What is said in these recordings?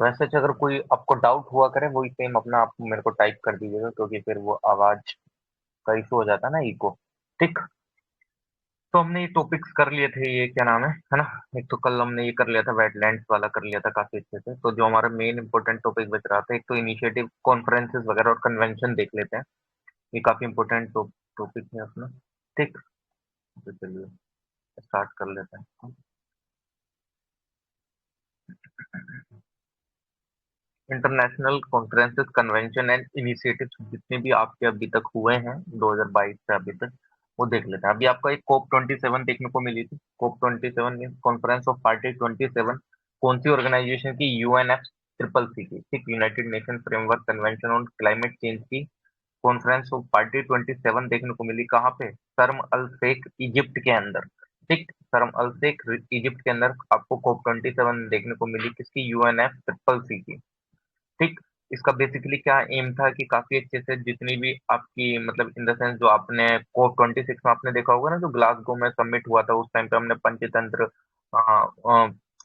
तो ऐसे अगर कोई आपको डाउट हुआ करे वही सेम अपना आप मेरे को टाइप कर दीजिएगा, क्योंकि फिर वो आवाज का इशू हो जाता है ना, इको। ठीक। तो हमने ये टॉपिक्स कर लिए थे, ये क्या नाम है ना। एक तो कल हमने ये कर लिया था, वेटलैंड्स वाला कर लिया था काफी अच्छे से। तो जो हमारा मेन इंपॉर्टेंट टॉपिक बच रहा था, एक तो इनिशिएटिव कॉन्फ्रेंसेस वगैरह और कन्वेंशन देख लेते हैं। ये काफी इंपॉर्टेंट टॉपिक है अपना। ठीक। तो चलिए स्टार्ट कर लेते हैं। International conferences, convention and initiatives जितने भी आपके अभी तक हुए हैं 2022 से अभी तक, वो देख लेते हैं। अभी आपका एक कोप 27 देखने को मिली थी। कोप 27 मीन कॉन्फ्रेंस ऑफ पार्टी 27। कौन सी ऑर्गेनाइजेशन की? यूएनएफ ट्रिपल सी की। ठीक, United nation framework convention on climate change की कॉन्फ्रेंस ऑफ पार्टी 27 देखने को मिली। कहाँ पे? शर्म अल शेख, इजिप्ट के अंदर। ठीक, शर्म अल शेख इजिप्ट के अंदर आपको कोप 27 देखने को मिली। किसकी? यूएनएफ ट्रिपल सी की। ठीक। इसका बेसिकली क्या एम था कि काफी अच्छे से जितनी भी आपकी मतलब इन द सेंस जो आपने कोप 26 में आपने देखा होगा ना, जो ग्लासगो में सबमिट हुआ था, उस टाइम पे हमने पंचतंत्र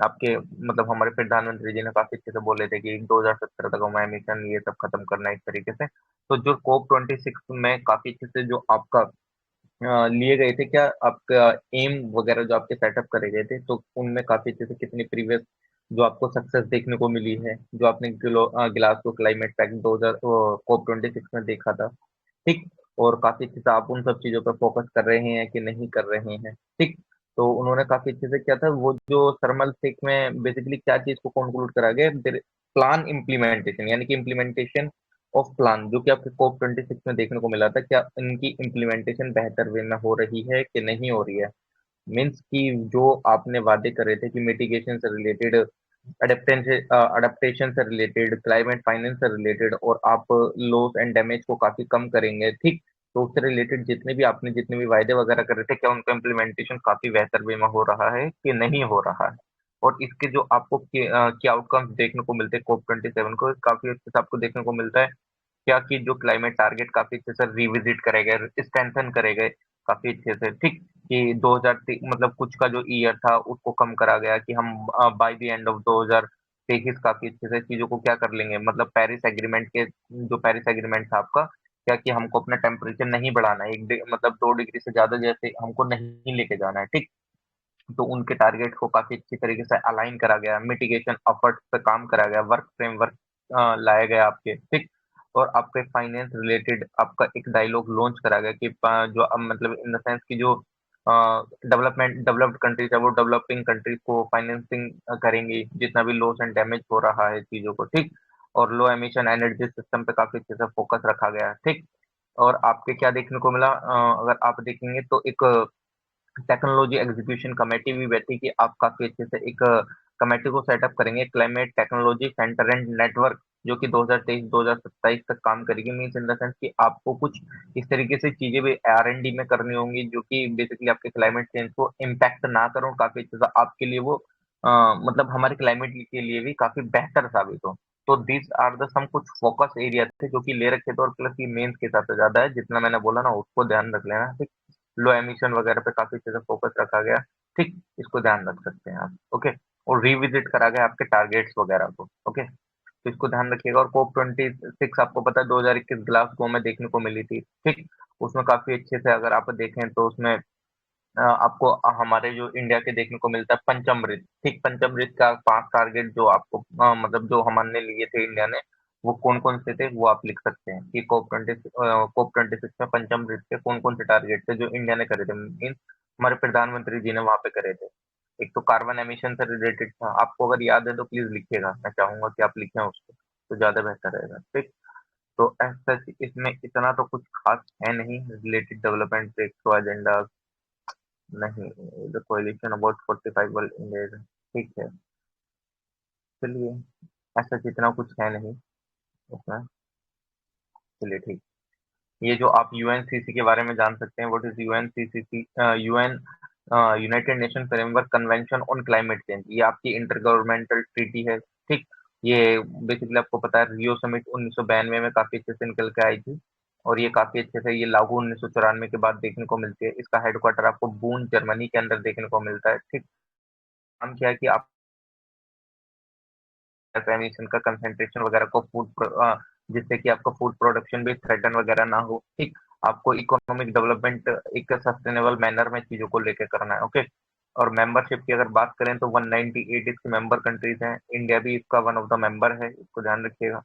आपके मतलब हमारे प्रधानमंत्री जी ने काफी अच्छे से बोले थे कि 2070 तक हमारा मिशन ये सब खत्म करना है इस तरीके से। तो जो कोप 26 में काफी अच्छे से जो आपका लिए गए थे, क्या आपका एम वगैरह जो आपके सेटअप करे गए थे, तो उनमें काफी अच्छे से कितनी प्रीवियस जो आपको सक्सेस देखने को मिली है, जो आपने ग्लासगो क्लाइमेट पैक्ट 2000 कोप 26 में देखा था। ठीक। और काफी अच्छे से आप उन सब चीजों पर फोकस कर रहे हैं कि नहीं कर रहे हैं। ठीक। तो उन्होंने काफी अच्छे से किया था। वो जो थर्मल सिक में बेसिकली क्या चीज को कंक्लूड करा गया, प्लान इम्प्लीमेंटेशन, यानी कि इम्प्लीमेंटेशन ऑफ प्लान, जो कि आपके कोप 26 में देखने को मिला था। क्या इनकी इम्प्लीमेंटेशन बेहतर वे में हो रही है कि नहीं हो रही है? मीन्स कि जो आपने वादे करे थे कि मिटिगेशन से रिलेटेड, अडेप्टेशन से रिलेटेड, क्लाइमेट फाइनेंस से रिलेटेड, और आप लॉस एंड डैमेज को काफी कम करेंगे। ठीक। तो उससे रिलेटेड जितने भी वायदे वगैरह कर रहे थे, क्या उनका इम्प्लीमेंटेशन काफी बेहतर वे में हो रहा है कि नहीं हो रहा है? और इसके जो आपको क्या आउटकम्स देखने को मिलते हैं कोप 27 को, काफी अच्छे से आपको देखने को मिलता है क्या कि जो क्लाइमेट टारगेट काफी अच्छे से रिविजिट करे गए, स्ट्रेंथन करे गए काफी अच्छे से। ठीक। कि 2000 मतलब कुछ का जो ईयर था उसको कम करा गया कि हम बाय द एंड ऑफ 2023 काफी अच्छे से चीजों को क्या कर लेंगे, मतलब पेरिस एग्रीमेंट के जो पेरिस एग्रीमेंट था आपका, क्या कि हमको अपना टेम्परेचर नहीं बढ़ाना है, मतलब 2 डिग्री से ज्यादा जैसे हमको नहीं लेके जाना है। ठीक। तो उनके टारगेट को काफी अच्छी तरीके से अलाइन करा गया, मिटिगेशन एफर्ट्स पे काम करा गया, वर्क फ्रेमवर्क लाया गया आपके। ठीक। और आपके फाइनेंस रिलेटेड आपका एक डायलॉग लॉन्च करा गया कि जो मतलब इन द सेंस की जो डेवलप्ड कंट्रीज है वो डेवलपिंग कंट्रीज को फाइनेंसिंग करेंगी जितना भी लॉस एंड डैमेज हो रहा है चीजों को। ठीक। और लो एमिशन एनर्जी सिस्टम पे काफी अच्छे से फोकस रखा गया। ठीक। और आपके क्या देखने को मिला, अगर आप देखेंगे तो एक टेक्नोलॉजी एग्जीक्यूशन कमेटी भी बैठी कि आप काफी अच्छे से एक कमेटी को सेटअप करेंगे, climate technology centre and network, जो कि 2023-2027 तक काम करेगी। मीन्स इन द सेंस कि आपको कुछ इस तरीके से चीजें भी R&D में करनी होंगी जो कि बेसिकली आपके क्लाइमेट चेंज को इम्पैक्ट ना करो, काफी अच्छे से आपके लिए वो मतलब हमारे क्लाइमेट के लिए भी काफी बेहतर साबित हो। तो दिस आर द सम कुछ फोकस एरिया थे जो कि ले रखे थे, और प्लस ये मेंस के हिसाब से ज्यादा है जितना मैंने बोला ना, उसको ध्यान रख लेना। ठीक। लो एमिशन वगैरह पे काफी अच्छे से फोकस रखा गया। ठीक। इसको ध्यान रख सकते हैं आप। ओके। और रिविजिट करा गया आपके टारगेट्स वगैरह को। ओके। तो इसको ध्यान रखिएगा। और कोप 26 आपको पता है 2021 ग्लासगो में देखने को मिली थी। ठीक। उसमें काफी अच्छे से अगर आप देखें तो उसमें आपको हमारे जो इंडिया के देखने को मिलता है पंचमृत। ठीक, पंचमृत का 5 टारगेट जो आपको मतलब जो हमने लिए थे इंडिया ने, वो कौन कौन से थे वो आप लिख सकते हैं कि कोप 26 में पंचमृत के कौन कौन से टारगेट थे जो इंडिया ने करे थे, मीन्स हमारे प्रधानमंत्री जी ने वहां पे करे थे। एक तो कार्बन एमिशन से रिलेटेड था, आपको अगर याद है तो प्लीज लिखिएगा, मैं चाहूंगा कि आप लिखें उसको, तो ज्यादा बेहतर रहेगा। ठीक। तो ऐसा इसमें इतना तो कुछ खास है नहीं related development breakthrough agenda, नहीं। द कोalition अबाउट 45 वर्ल्ड इंडिया। ठीक है। चलिए, ऐसा जितना कुछ है नहीं उसमें। चलिए ठीक। ये जो आप यूएनसीसी के बारे में जान सकते हैं, what is UNCC? UN united nation framework convention on climate change, ये आपकी इंटर गवर्नमेंटल ट्रीटी है। ठीक। ये बेसिकली आपको पता है रियो समिट 1992 में काफी अच्छे से निकल के आई थी, और ये काफी अच्छे से ये लागू 1994 के बाद देखने को मिलती है। इसका हेडक्वार्टर आपको बून जर्मनी के अंदर देखने को मिलता है। ठीक। काम क्या है कि आप गैस एमिशन का कंसेंट्रेशन वगैरह को जिससे कि आपका फूड प्रोडक्शन भी थ्रेटन वगैरह ना हो, ठीक। आपको इकोनॉमिक डेवलपमेंट एक सस्टेनेबल मैनर में चीजों को लेके करना है, ओके। और मेंबरशिप की अगर बात करें तो 198 इसकी मेंबर कंट्रीज हैं, इंडिया भी इसका वन ऑफ द मेंबर है, इसको ध्यान रखिएगा,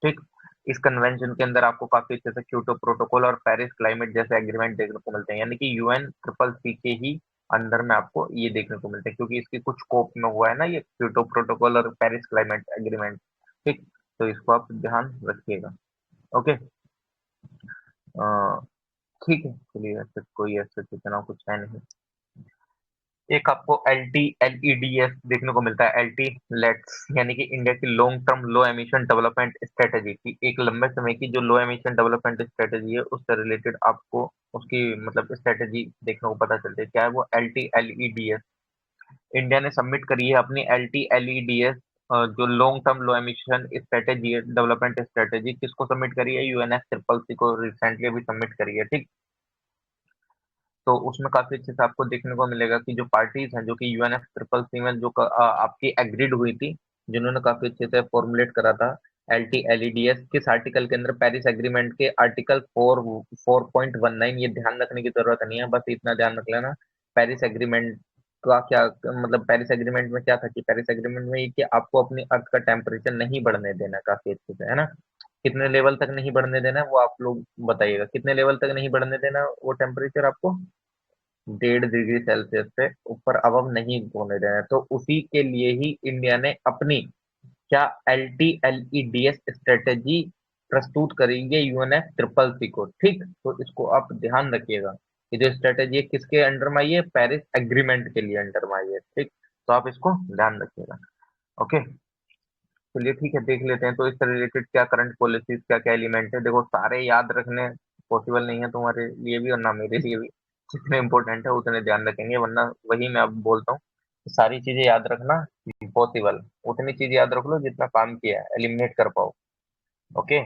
ठीक। इस कन्वेंशन के अंदर आपको काफी अच्छे से क्योटो प्रोटोकॉल और पेरिस क्लाइमेट जैसे एग्रीमेंट देखने को मिलते हैं, यानी कि यूएन ट्रिपल सी के ही अंदर में आपको ये देखने को मिलते हैं, क्योंकि इसकी कुछ स्कोप में हुआ है ना ये क्योटो प्रोटोकॉल और पेरिस क्लाइमेट एग्रीमेंट, ठीक। तो इसको आप ध्यान रखिएगा, ओके। ठीक है, चलिए, ऐसे कोई ऐसे इतना कुछ है नहीं। एक आपको L T L E D S देखने को मिलता है, एल टी लेट्स, यानी कि इंडिया की long term low emission development strategy की, एक लंबे समय की जो लो एमिशन डेवलपमेंट स्ट्रेटेजी है उससे रिलेटेड आपको उसकी मतलब स्ट्रेटेजी देखने को पता चलती है, क्या है वो L T L E D S. India ने सबमिट करी है अपनी L T L E D S, जो long term low emission strategy है, डेवलपमेंट स्ट्रेटेजी, किसको सबमिट करी है? यूएनएस ट्रिपल सी को रिसेंटली अभी सबमिट करी है, ठीक। तो उसमें काफी अच्छे से आपको देखने को मिलेगा कि जो पार्टीज हैं जो कि यूएनएफ ट्रिपल सी में आपकी एग्रीड हुई थी, जिन्होंने काफी अच्छे से फॉर्मुलेट करा था L T L E D S किस आर्टिकल के अंदर, पेरिस एग्रीमेंट के आर्टिकल 4.19, ये ध्यान रखने की जरूरत नहीं है, बस इतना ध्यान रख लेना। पेरिस एग्रीमेंट का क्या मतलब, पेरिस एग्रीमेंट में क्या था कि पेरिस एग्रीमेंट में ये कि आपको अपनी अर्थ का टेम्परेचर नहीं बढ़ने देना, काफी अच्छे से, है ना। कितने लेवल तक नहीं बढ़ने देना है वो आप लोग बताइएगा, कितने लेवल तक नहीं बढ़ने देना वो टेम्परेचर आपको? 1.5 डिग्री सेल्सियस से ऊपर अब नहीं होने देना है। तो उसी के लिए ही इंडिया ने अपनी क्या L T L E D S strategy प्रस्तुत करी है यूएनएफ ट्रिपल सी को, ठीक। तो इसको आप ध्यान रखिएगा, ये जो स्ट्रेटेजी है किसके अंडर में आई है? पेरिस एग्रीमेंट के लिए अंडर में आई है, ठीक। तो आप इसको ध्यान रखिएगा, ओके। चलिए ठीक है, देख लेते हैं तो इससे रिलेटेड क्या करंट पॉलिसीज, क्या क्या एलिमेंट है। देखो सारे याद रखने पॉसिबल नहीं है तुम्हारे लिए भी और ना मेरे लिए भी, जितने इंपॉर्टेंट है उतने ध्यान रखेंगे, वरना वही मैं अब बोलता हूँ, सारी चीजें याद रखना पॉसिबल, उतनी चीज याद रख लो जितना काम किया है, एलिमिनेट कर पाओ, ओके।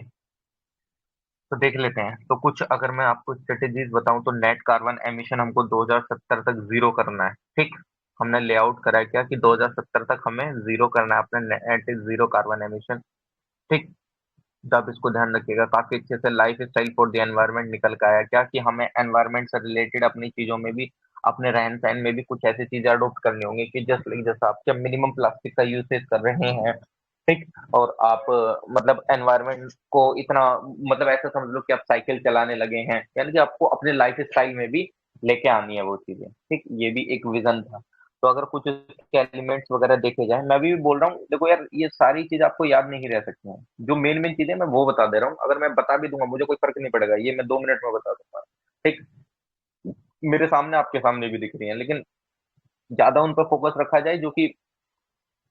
तो देख लेते हैं, तो कुछ अगर मैं आपको स्ट्रेटेजीज बताऊं तो नेट कार्बन एमिशन हमको 2070 तक जीरो करना है, ठीक। हमने लेआउट करा है क्या कि 2070 तक हमें जीरो करना है अपने नेट जीरो कार्बन एमिशन, ठीक। तो आप इसको ध्यान रखिएगा, काफी अच्छे से life style for the environment निकल के आया क्या कि हमें एनवायरनमेंट से रिलेटेड अपनी चीजों में भी, अपने रहन सहन में भी कुछ ऐसी चीजें अडोप्ट करनी होंगी कि जस्ट लाइक जैसा आप जब मिनिमम प्लास्टिक का यूसेज कर रहे हैं, ठीक। और आप मतलब एनवायरनमेंट को इतना मतलब ऐसा समझ लो कि आप साइकिल चलाने लगे हैं, यानी कि आपको अपने लाइफ स्टाइल में भी लेके आनी है वो चीजें, ठीक। ये भी एक विजन था। तो अगर कुछ एलिमेंट्स वगैरह देखे जाए, मैं भी बोल रहा हूँ, देखो यार ये सारी चीज आपको याद नहीं रह सकती हैं, जो मेन मेन चीजें मैं वो बता दे रहा हूँ, अगर मैं बता भी दूंगा मुझे कोई फर्क नहीं पड़ेगा, ये मैं 2 मिनट में बता दूंगा, ठीक। मेरे सामने आपके सामने भी दिख रही है, लेकिन ज्यादा उन पर फोकस रखा जाए जो कि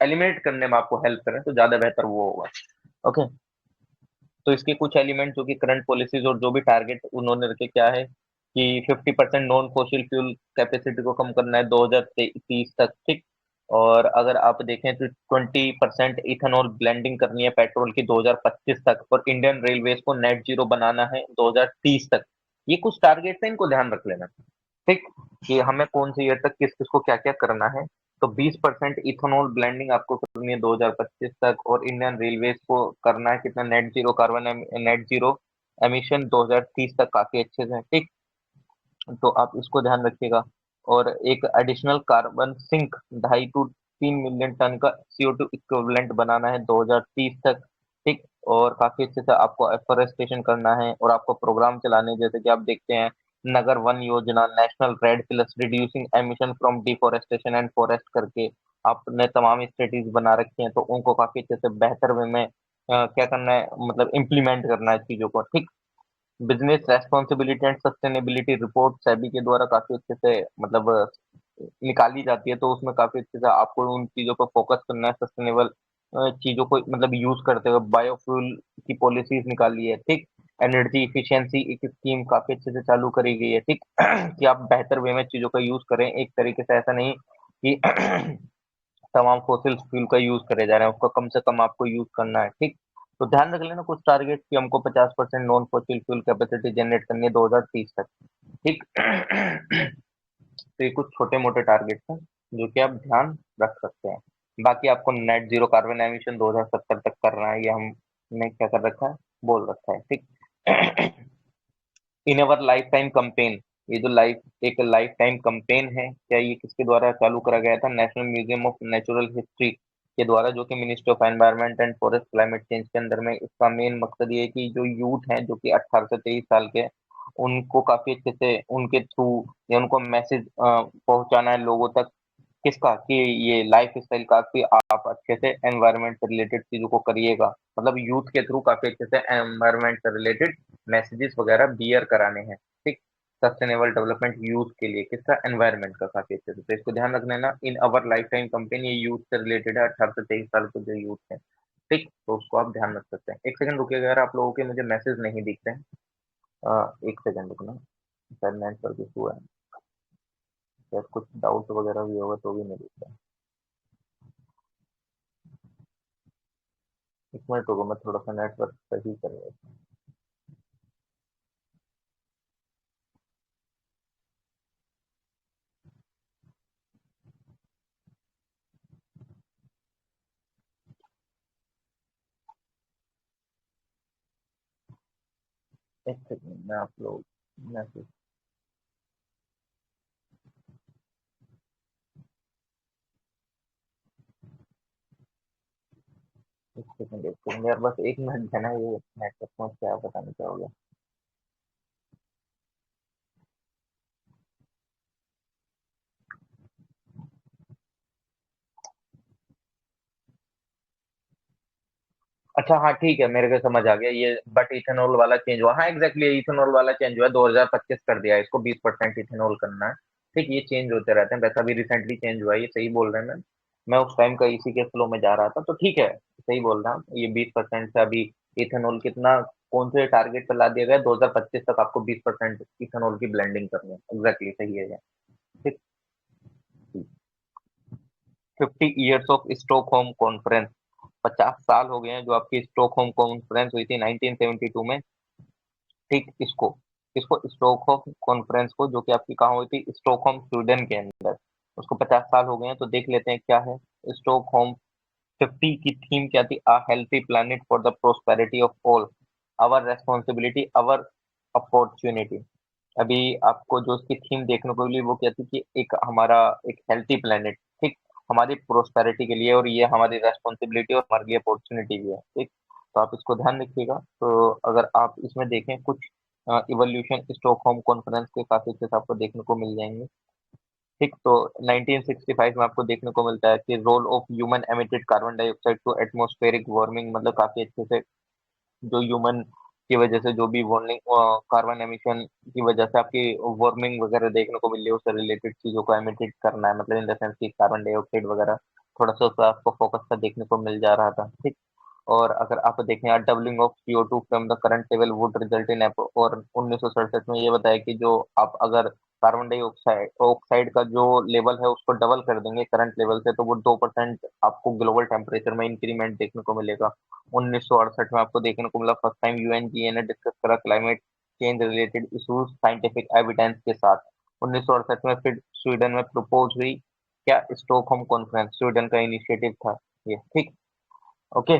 एलिमिनेट करने में आपको हेल्प करें तो ज्यादा बेहतर वो होगा, ओके। तो इसके कुछ एलिमेंट जो कि करंट पॉलिसीज और जो भी टारगेट उन्होंने रखे क्या है कि 50% नॉन फॉसिल फ्यूल कैपेसिटी को कम करना है 2030 तक, ठीक। और अगर आप देखें तो 20% इथेनॉल ब्लेंडिंग करनी है पेट्रोल की 2025 तक, और इंडियन रेलवेज को नेट जीरो बनाना है 2030 तक। ये कुछ टारगेट है, इनको ध्यान रख लेना, ठीक। कि हमें कौन से ईयर तक किस किस को क्या क्या करना है। तो 20% इथेनॉल ब्लेंडिंग आपको करनी है 2025 तक, और इंडियन रेलवेज को करना है कितना? Net zero carbon, net zero emission 2030 तक, काफी अच्छे से, ठीक। तो आप इसको ध्यान रखिएगा। और एक additional carbon sink 2.5 to 3 million ton का CO2 इक्विवेलेंट बनाना है 2030 तक, ठीक। और काफी अच्छे से आपको एफोरेस्टेशन करना है और आपको प्रोग्राम चलाने हैं, जैसे कि आप देखते हैं नगर वन योजना, national red plus reducing emission from deforestation and forest करके आपने तमाम स्ट्रेटीज बना रखी हैं, तो उनको काफी अच्छे से बेहतर वे में क्या करना है, मतलब इम्प्लीमेंट करना है चीजों को, ठीक। Business responsibility and sustainability report SEBI के द्वारा काफी अच्छे से मतलब निकाली जाती है, तो उसमें काफी अच्छे से आपको उन चीजों पर फोकस करना है, सस्टेनेबल चीजों को मतलब यूज करते हुए बायोफ्यूल की पॉलिसीज निकाली है, ठीक। एनर्जी इफिशियंसी एक स्कीम काफी अच्छे से चालू करी गई है, ठीक। कि आप बेहतर वे में चीजों का यूज करें, एक तरीके से ऐसा नहीं कि तमाम फोसिल फ्यूल का यूज करे जा रहे हैं, उसका कम से कम आपको यूज करना है, ठीक। तो ध्यान रख लेना कुछ टारगेट कि हमको 50% non fossil fuel capacity generate करनी है 2030 तक, ठीक। तो ये कुछ छोटे मोटे टारगेट्स हैं जो कि आप ध्यान रख सकते हैं, बाकी आपको नेट जीरो कार्बन एमिशन 2070 तक करना है, ये हमने क्या कर रखा है, बोल रखा है, ठीक। इन अवर लाइफ टाइम कंपेन, ये जो एक लाइफ टाइम कंपेन है, क्या ये किसके द्वारा चालू करा गया था? National museum of natural history के द्वारा, जो कि ministry of environment and forest climate change के अंदर में। इसका मेन मकसद ये है कि जो यूथ है, जो कि 18 से 23 साल के हैं, उनको काफी अच्छे से उनके थ्रू या उनको मैसेज पहुंचाना है लोगों तक, किसका, कि ये लाइफ स्टाइल काफी आप अच्छे से एनवायरनमेंट से रिलेटेड चीजों को करिएगा, मतलब यूथ के थ्रू काफी अच्छे से एनवायरनमेंट से रिलेटेड मैसेजेस वगैरह बियर कराने हैं, ठीक। सस्टेनेबल डेवलपमेंट यूथ के लिए, किसका, एनवायरनमेंट का, काफी अच्छे से, तो इसको ध्यान रखना है ना। इन अवर लाइफ टाइम कंपेन, ये यूथ से रिलेटेड है, 18 से 23 साल के जो यूथ है, ठीक, तो उसको आप ध्यान रख सकते हैं। एक सेकंड रुकिएगा यार, आप लोगों के मुझे मैसेज नहीं दिख रहे हैं। एक सेकंड रुकना, शायद नेटवर्क इशू है, शायद कुछ डाउट वगैरह भी होगा तो भी नहीं दिख रहा है। एक मिनट रुको, मैं थोड़ा सा नेटवर्क सही कर रहा हूँ। एक सेकंड में आप लोग मैसेज, एक सेकंड यार, बस एक मिनट है ना, ये नेटवर्क में क्या बताना चाहोगे? अच्छा हाँ ठीक है, मेरे को समझ आ गया ये, बट इथेनॉल वाला चेंज हुआ, हाँ एग्जैक्टली, इथेनॉल वाला चेंज हुआ, 2025 कर दिया है इसको, 20% इथेनॉल करना है, ठीक। ये चेंज होते रहते हैं, वैसा भी रिसेंटली चेंज हुआ है, ये सही बोल रहे हैं। मैं उस टाइम का इसी के फ्लो में जा रहा था, तो ठीक है, सही बोल रहा हूँ। ये 20% से अभी इथेनॉल कितना, कौन से टारगेट पे ला दिया गया, 2025 तक आपको 20% इथेनॉल की ब्लेंडिंग करनी है, एग्जैक्टली सही है ये, ठीक। 50 ईयर्स ऑफ स्टॉकहोम कॉन्फ्रेंस, 50 साल हो गए हैं जो आपकी स्टॉकहोम कॉन्फ्रेंस हुई थी 1972 में, ठीक। इसको इसको स्टॉकहोम कॉन्फ्रेंस को, जो कि आपकी कहाँ हुई थी, स्टॉकहोम स्वीडन के अंदर, उसको 50 साल हो गए हैं, तो देख लेते हैं क्या है। स्टॉकहोम 50 की थीम क्या थी? A healthy planet for the prosperity of all, our responsibility, our opportunity. अभी आपको जो उसकी थीम देखने को मिली वो क्या थी, कि एक हमारा एक हेल्थी प्लेनेट, ठीक, हमारी प्रोस्पेरिटी के लिए, और ये हमारी रेस्पॉन्सिबिलिटी और हमारे लिए अपॉर्चुनिटी भी है, ठीक। तो आप इसको ध्यान रखिएगा। तो अगर आप इसमें देखें कुछ इवोल्यूशन स्टॉकहोम कॉन्फ्रेंस के काफी अच्छे से आपको देखने को मिल जाएंगे, ठीक। तो 1965 में आपको देखने को मिलता है कि role of human emitted carbon dioxide to atmospheric warming, मतलब काफी अच्छे से जो ह्यूमन की वजह से जो भी वार्निंग कार्बन एमिशन की वजह से आपकी वार्मिंग वगैरह देखने को मिल रही है, उससे रिलेटेड चीजों को एमिटेड करना है, मतलब इन द सेंस की कार्बन डाइऑक्साइड वगैरह थोड़ा सा उसका आपको फोकस का देखने को मिल जा रहा था, ठीक। और अगर आप देखें, doubling of CO2 from the current level would result in, और 1967 में ये बताया कि जो आप अगर कार्बन डाइऑक्साइड ऑक्साइड का जो लेवल है उसको डबल कर देंगे करंट लेवल से, तो वो 2% आपको ग्लोबल टेम्परेचर में इंक्रीमेंट देखने को मिलेगा। 1968 में आपको देखने को मिला, फर्स्ट टाइम यूएनजीए ने डिस्कस करा climate change related issues scientific evidence के साथ। 1968 में फिर स्वीडन में प्रपोज हुई, क्या, स्टॉकहोम कॉन्फ्रेंस, स्वीडन का इनिशिएटिव था ये, ठीक। ओके।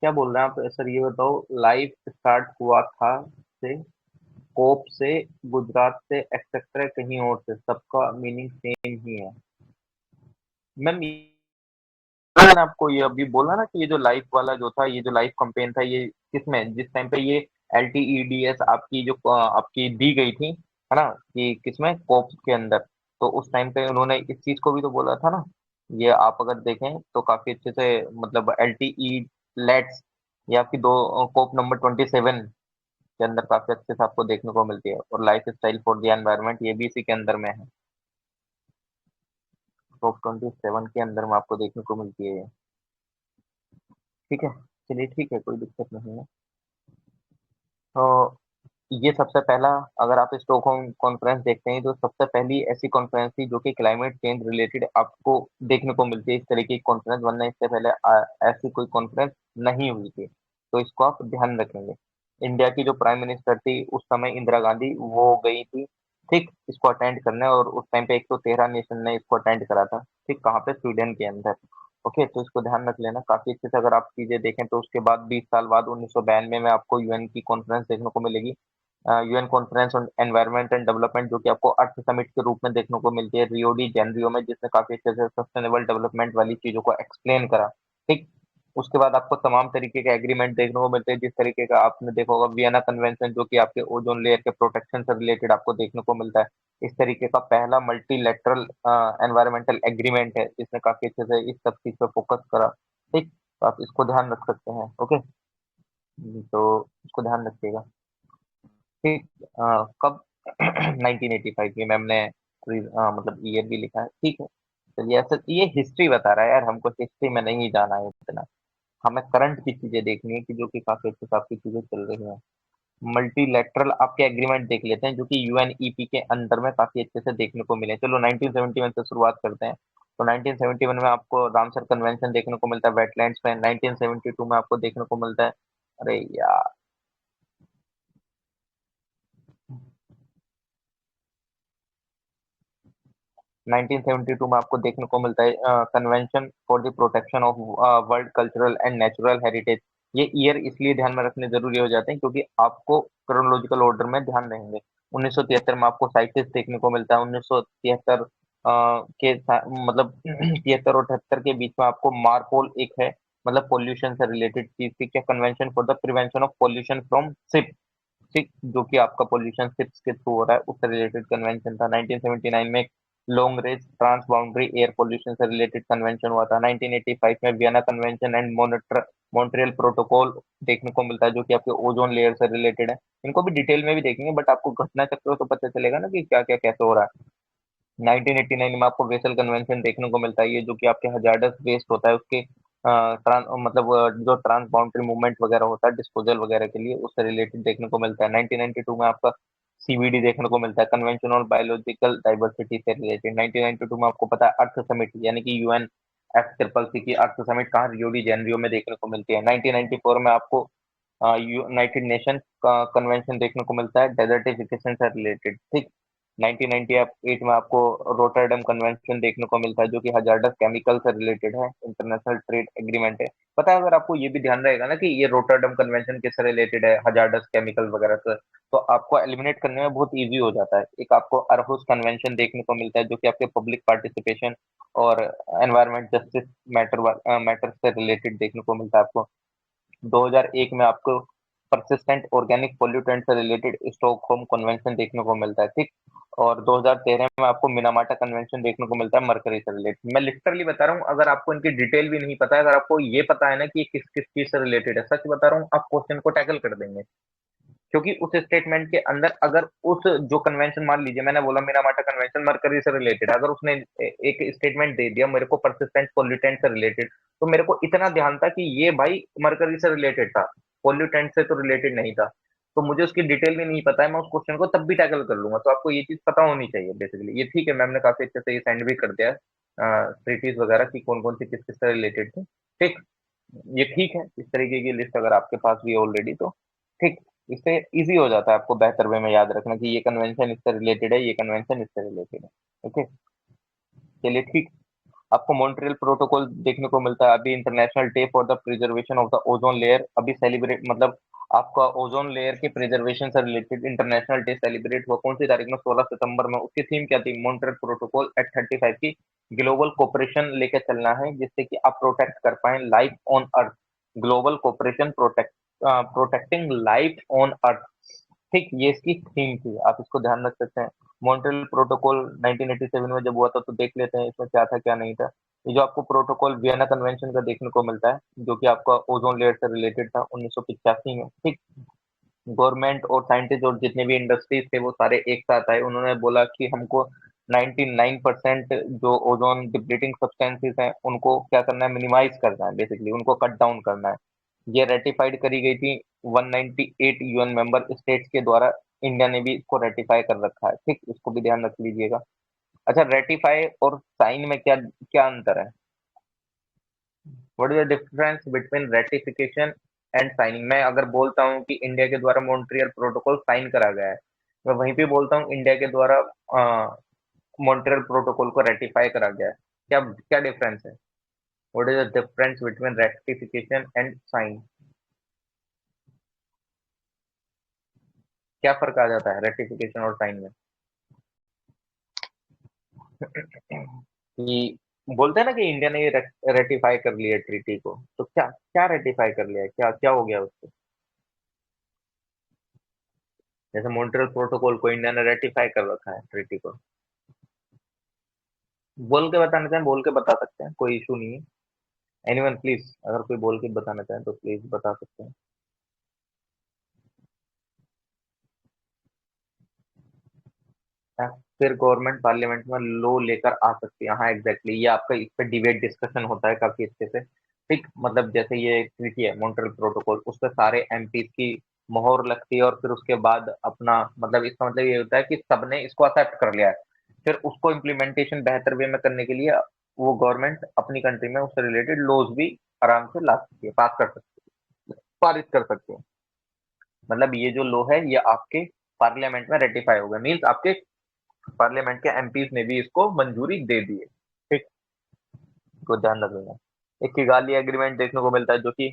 क्या बोल रहे हैं आप सर, ये बताओ, लाइफ स्टार्ट हुआ था से, कोप से, गुजरात से, एक्सेट्रा, कहीं और से, सबका मीनिंग सेम ही है। मैम मैंने आपको ये अभी बोला ना कि ये जो लाइफ वाला जो था, ये जो लाइफ कैंपेन था, ये किसमें, जिस टाइम पे ये LTEDS आपकी जो आपकी दी गई थी, है ना, कि किसमें, कोप्स के अंदर, तो उस टाइम पे उन्होंने इस चीज को भी तो बोला था ना। ये आप अगर देखें तो काफी अच्छे से, मतलब LTE लेट्स, ये आपकी दो कोप नंबर 27 के अंदर काफी अच्छे से आपको देखने को मिलती है, और life style for the environment ये भी इसी के अंदर में है, कोप 27 के अंदर में आपको देखने को मिलती है ये, ठीक है। चलिए ठीक है, कोई दिक्कत नहीं है। तो ये सबसे पहला, अगर आप स्टॉकहोम कॉन्फ्रेंस देखते हैं, तो सबसे पहली ऐसी कॉन्फ्रेंस थी जो कि क्लाइमेट चेंज रिलेटेड आपको देखने को मिलती है, इस तरह की कॉन्फ्रेंस, वरना इससे पहले ऐसी कोई कॉन्फ्रेंस नहीं हुई थी, तो इसको आप ध्यान रखेंगे। इंडिया की जो प्राइम मिनिस्टर थी उस समय, इंदिरा गांधी, वो गई थी ठीक, इसको अटेंड करना है और उस टाइम पे 113 नेशन ने इसको अटेंड करा था। ठीक, कहाँ पे? स्वीडन के अंदर। ओके, तो इसको ध्यान रख लेना काफी अच्छे से। अगर आप चीजें देखें तो उसके बाद 20 साल बाद 1992 में आपको यूएन की कॉन्फ्रेंस देखने को मिलेगी। UN conference on environment and development, जो कि आपको अर्थ समिट के रूप में देखने को मिलती है रियो डी जेनरियो में, जिसने काफी अच्छे से सस्टेनेबल डेवलपमेंट वाली चीजों को एक्सप्लेन करा। ठीक, उसके बाद आपको तमाम तरीके के एग्रीमेंट देखने को मिलते हैं, जिस तरीके का आपने देखा होगा वियना कन्वेंशन, जो कि आपके ओजोन लेयर के प्रोटेक्शन से रिलेटेड आपको देखने को मिलता है। इस तरीके का पहला मल्टीलैटरल एनवायरमेंटल एग्रीमेंट है, जिसने काफी अच्छे से इस सब चीज पे फोकस करा। ठीक, तो आप इसको ध्यान रख सकते हैं। ओके, तो इसको ध्यान रखिएगा। ठीक, कब? 1985 की मैम ने मतलब ईयर भी लिखा है। ठीक है, चलिए। ऐसा ये हिस्ट्री बता रहा है यार, हमको हिस्ट्री में नहीं जाना है इतना। हमें करंट की चीजें देखनी है कि जो कि काफी अच्छे से आपकी चीजें चल रही हैं। मल्टीलैटरल आपके एग्रीमेंट देख लेते हैं, जो कि यूएनईपी के अंडर में काफी अच्छे से देखने को मिले। चलो 1971 से शुरुआत करते हैं। तो 1971 में आपको रामसर कन्वेंशन देखने को मिलता है वेटलैंड्स पे। 1972 में आपको देखने को मिलता है, अरे यार, 1972 में आपको देखने को मिलता है convention for the protection of world cultural and natural heritage. ये ईयर इसलिए ध्यान में रखने जरूरी हो जाते हैं क्योंकि आपको क्रोनोलॉजिकल ऑर्डर में ध्यान रहेंगे। 1973 में आपको साइटेस देखने को मिलता है। 1973 मतलब 73 और 78 के बीच में आपको मार्पोल एक है, मतलब पोल्यूशन से रिलेटेड चीज थी क्या, convention for the prevention of pollution from ship. ठीक, जो कि आपका पोल्यूशन शिप्स के थ्रू हो रहा है, उससे रिलेटेड कन्वेंशन था। 1979 में long range transboundary air pollution से रिलेटेड कन्वेंशन हुआ था। 1985 में Vienna convention and Montreal protocol देखने को मिलता है, जो कि आपके ओजोन लेयर से रिलेटेड है। इनको भी डिटेल में भी देखेंगे, बट आपको घटना चक्र तो पता चलेगा ना कि क्या क्या कैसे हो रहा है। 1989 में आपको वेसल कन्वेंशन देखने को मिलता है, ये जो कि आपके हजार्डस वेस्ट होता है उसके मतलब जो ट्रांस बाउंड्री मूवमेंट वगैरह होता है डिस्पोजल वगैरह के लिए, उससे रिलेटेड देखने को मिलता है। 1992 में आपका सीवीडी देखने को मिलता है, कन्वेंशन ऑन बायोलॉजिकल डाइवर्सिटी से रिलेटेड। 1992 में आपको पता है अर्थ समिट, यानी कि यूएन एफ ट्रिपल सी की अर्थ समिट कहाँ? रियो डी जेनरियो में देखने को मिलती है। 1994 में आपको यूनाइटेड नेशन का कन्वेंशन देखने को मिलता है डेजर्टिफिकेशन से रिलेटेड। ठीक, 1998 में आपको रोटरडम कन्वेंशन देखने को मिलता है, जो कि हजार्डस केमिकल से रिलेटेड है, इंटरनेशनल ट्रेड एग्रीमेंट है। पता है, अगर आपको ये भी ध्यान रहेगा ना कि ये रोटरडम कन्वेंशन किससे रिलेटेड है, हजार्डस केमिकल वगैरह से, तो आपको एलिमिनेट करने में बहुत इजी हो जाता है। एक आपको अरहुस कन्वेंशन देखने को मिलता है, जो कि आपके पब्लिक पार्टिसिपेशन और एनवायरमेंट जस्टिस मैटर से रिलेटेड देखने को मिलता है आपको। 2001 में आपको परसिस्टेंट ऑर्गेनिक पोल्यूटेंट से रिलेटेड स्टॉकहोम कन्वेंशन देखने को मिलता है। ठीक, और 2013 में आपको मिनामाटा कन्वेंशन देखने को मिलता है मरकरी से रिलेटेड। मैं लिटरली बता रहा हूँ, अगर आपको इनकी डिटेल भी नहीं पता है, अगर आपको ये पता है ना कि ये किस किस चीज से रिलेटेड है, सच बता रहा हूँ, आप क्वेश्चन को टैकल कर देंगे। क्योंकि उस स्टेटमेंट के अंदर अगर उस जो कन्वेंशन, मान लीजिए मैंने बोला मिनामाटा कन्वेंशन मरकरी से रिलेटेड, अगर उसने एक स्टेटमेंट दे दिया मेरे को परसिस्टेंट पोल्यूटेंट से रिलेटेड, तो मेरे को इतना ध्यान था कि ये भाई मरकरी से रिलेटेड था, पोल्यूटेंट से तो रिलेटेड नहीं था। तो मुझे उसकी डिटेल भी नहीं पता है, मैं उस क्वेश्चन को तब भी टैकल कर लूंगा। तो आपको ये चीज पता होनी चाहिए बेसिकली। ये ठीक है, मैम ने काफी अच्छे से ये सेंड भी कर दिया है ट्रीटीज वगैरह की कौन कौन सी किस किस से रिलेटेड थी। ठीक, ये ठीक है, इस तरीके की लिस्ट अगर आपके पास भी है ऑलरेडी तो ठीक, इससे इजी हो जाता है आपको बेहतर वे में याद रखना कि ये कन्वेंशन इससे रिलेटेड है, ये कन्वेंशन इससे रिलेटेड है। ओके, चलिए ठीक। आपको मॉन्ट्रियल प्रोटोकॉल देखने को मिलता है अभी, international day for the preservation of the ozone layer अभी सेलिब्रेट, मतलब आपका ओजोन लेयर के प्रिजर्वेशन से रिलेटेड इंटरनेशनल डे सेलिब्रेट हुआ कौन सी तारीख में? 16 सितंबर में। उसकी थीम क्या थी? मॉन्ट्रियल प्रोटोकॉल एट 35 की ग्लोबल कोऑपरेशन लेके चलना है, जिससे कि आप प्रोटेक्ट कर पाए life on earth. Global cooperation protecting life on earth. ठीक, ये इसकी थीम थी, आप इसको ध्यान रख सकते हैं। मॉन्ट्रियल प्रोटोकॉल 1987 में जब हुआ था, तो देख लेते हैं इसमें क्या था क्या नहीं था। ये जो आपको प्रोटोकॉल वियना कन्वेंशन का देखने को मिलता है, जो कि आपका ओजोन लेयर से रिलेटेड था 1985 में। ठीक, गवर्नमेंट और साइंटिस्ट और जितने भी इंडस्ट्रीज थे वो सारे एक साथ आए, उन्होंने बोला कि हमको 99% जो ओजोन डिप्लीटिंग सब्सटेंसेस हैं उनको क्या करना है? मिनिमाइज करना है, बेसिकली उनको कट डाउन करना है। ये रेटिफाइड करी गई थी 198 यूएन मेंबर स्टेट्स के द्वारा। इंडिया ने भी इसको रेटिफाई कर रखा है। ठीक, इसको भी ध्यान रख लीजिएगा। अच्छा, रेटिफाई और साइन में क्या क्या अंतर है? What is the difference between ratification and signing? मैं अगर बोलता हूँ कि इंडिया के द्वारा मॉन्ट्रियल प्रोटोकॉल साइन करा गया है, मैं वहीं पे बोलता हूँ इंडिया के द्वारा मॉन्ट्रियल प्रोटोकॉल को रेटिफाई करा गया है। क्या क्या डिफरेंस है? What is the difference between ratification and sign? क्या फर्क आ जाता है रेटिफिकेशन और साइन में? कि बोलते हैं ना कि इंडिया ने रेटिफाई कर लिया ट्रीटी को, तो क्या क्या रेटिफाई कर लिया है, क्या क्या हो गया उससे? जैसे मॉन्ट्रियल प्रोटोकॉल को इंडिया ने रेटिफाई कर रखा है ट्रीटी को। बोल के बताना चाहें, बोल के बता सकते हैं, कोई इशू नहीं है। एनीवन प्लीज, अगर कोई बोल के बताना चाहे तो प्लीज बता सकते हैं। हाँ, फिर गवर्नमेंट पार्लियामेंट में लो लेकर आ सकती है। हाँ एग्जैक्टली, ये आपका इस पे डिबेट डिस्कशन होता है काफी अच्छे से। ठीक, मतलब जैसे ये ट्रीटी है मॉन्ट्रियल प्रोटोकॉल, उस पर सारे एमपी की मोहर लगती है और फिर उसके बाद अपना मतलब इसका मतलब ये होता है कि सबने इसको एक्सेप्ट कर लिया है। फिर उसको इम्प्लीमेंटेशन बेहतर वे में करने के लिए वो गवर्नमेंट अपनी कंट्री में उससे रिलेटेड लॉज भी आराम से ला सकती है, पास कर सकती है, पारित कर सकती है। मतलब ये जो लॉ है ये आपके पार्लियामेंट में रेटिफाई हो गया, मीन्स आपके पार्लियामेंट के एमपीज ने भी इसको मंजूरी दे दी है। ठीक, को ध्यान रखना। एक किगाली एग्रीमेंट देखने को मिलता है जो कि,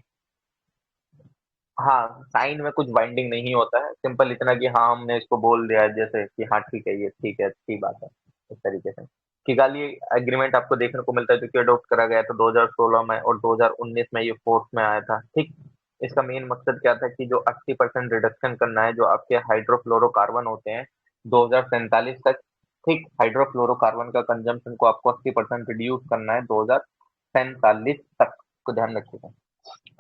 हाँ, साइन में कुछ बाइंडिंग नहीं होता है, सिंपल इतना कि हाँ हमने इसको बोल दिया है जैसे कि हाँ ठीक है, ये ठीक है, अच्छी बात है, इस तरीके से। किगाली एग्रीमेंट आपको देखने को मिलता है जो कि अडॉप्ट करा गया था 2016 में और 2019 में ये फोर्स में आया था। ठीक, इसका मेन मकसद क्या था कि जो 80% रिडक्शन करना है जो आपके हाइड्रोफ्लोरोकार्बन होते हैं 2047 तक। ठीक, हाइड्रोफ्लोरोकार्बन का कंजम्पशन को आपको 80% रिड्यूस करना है 2047 तक, को ध्यान रखिएगा।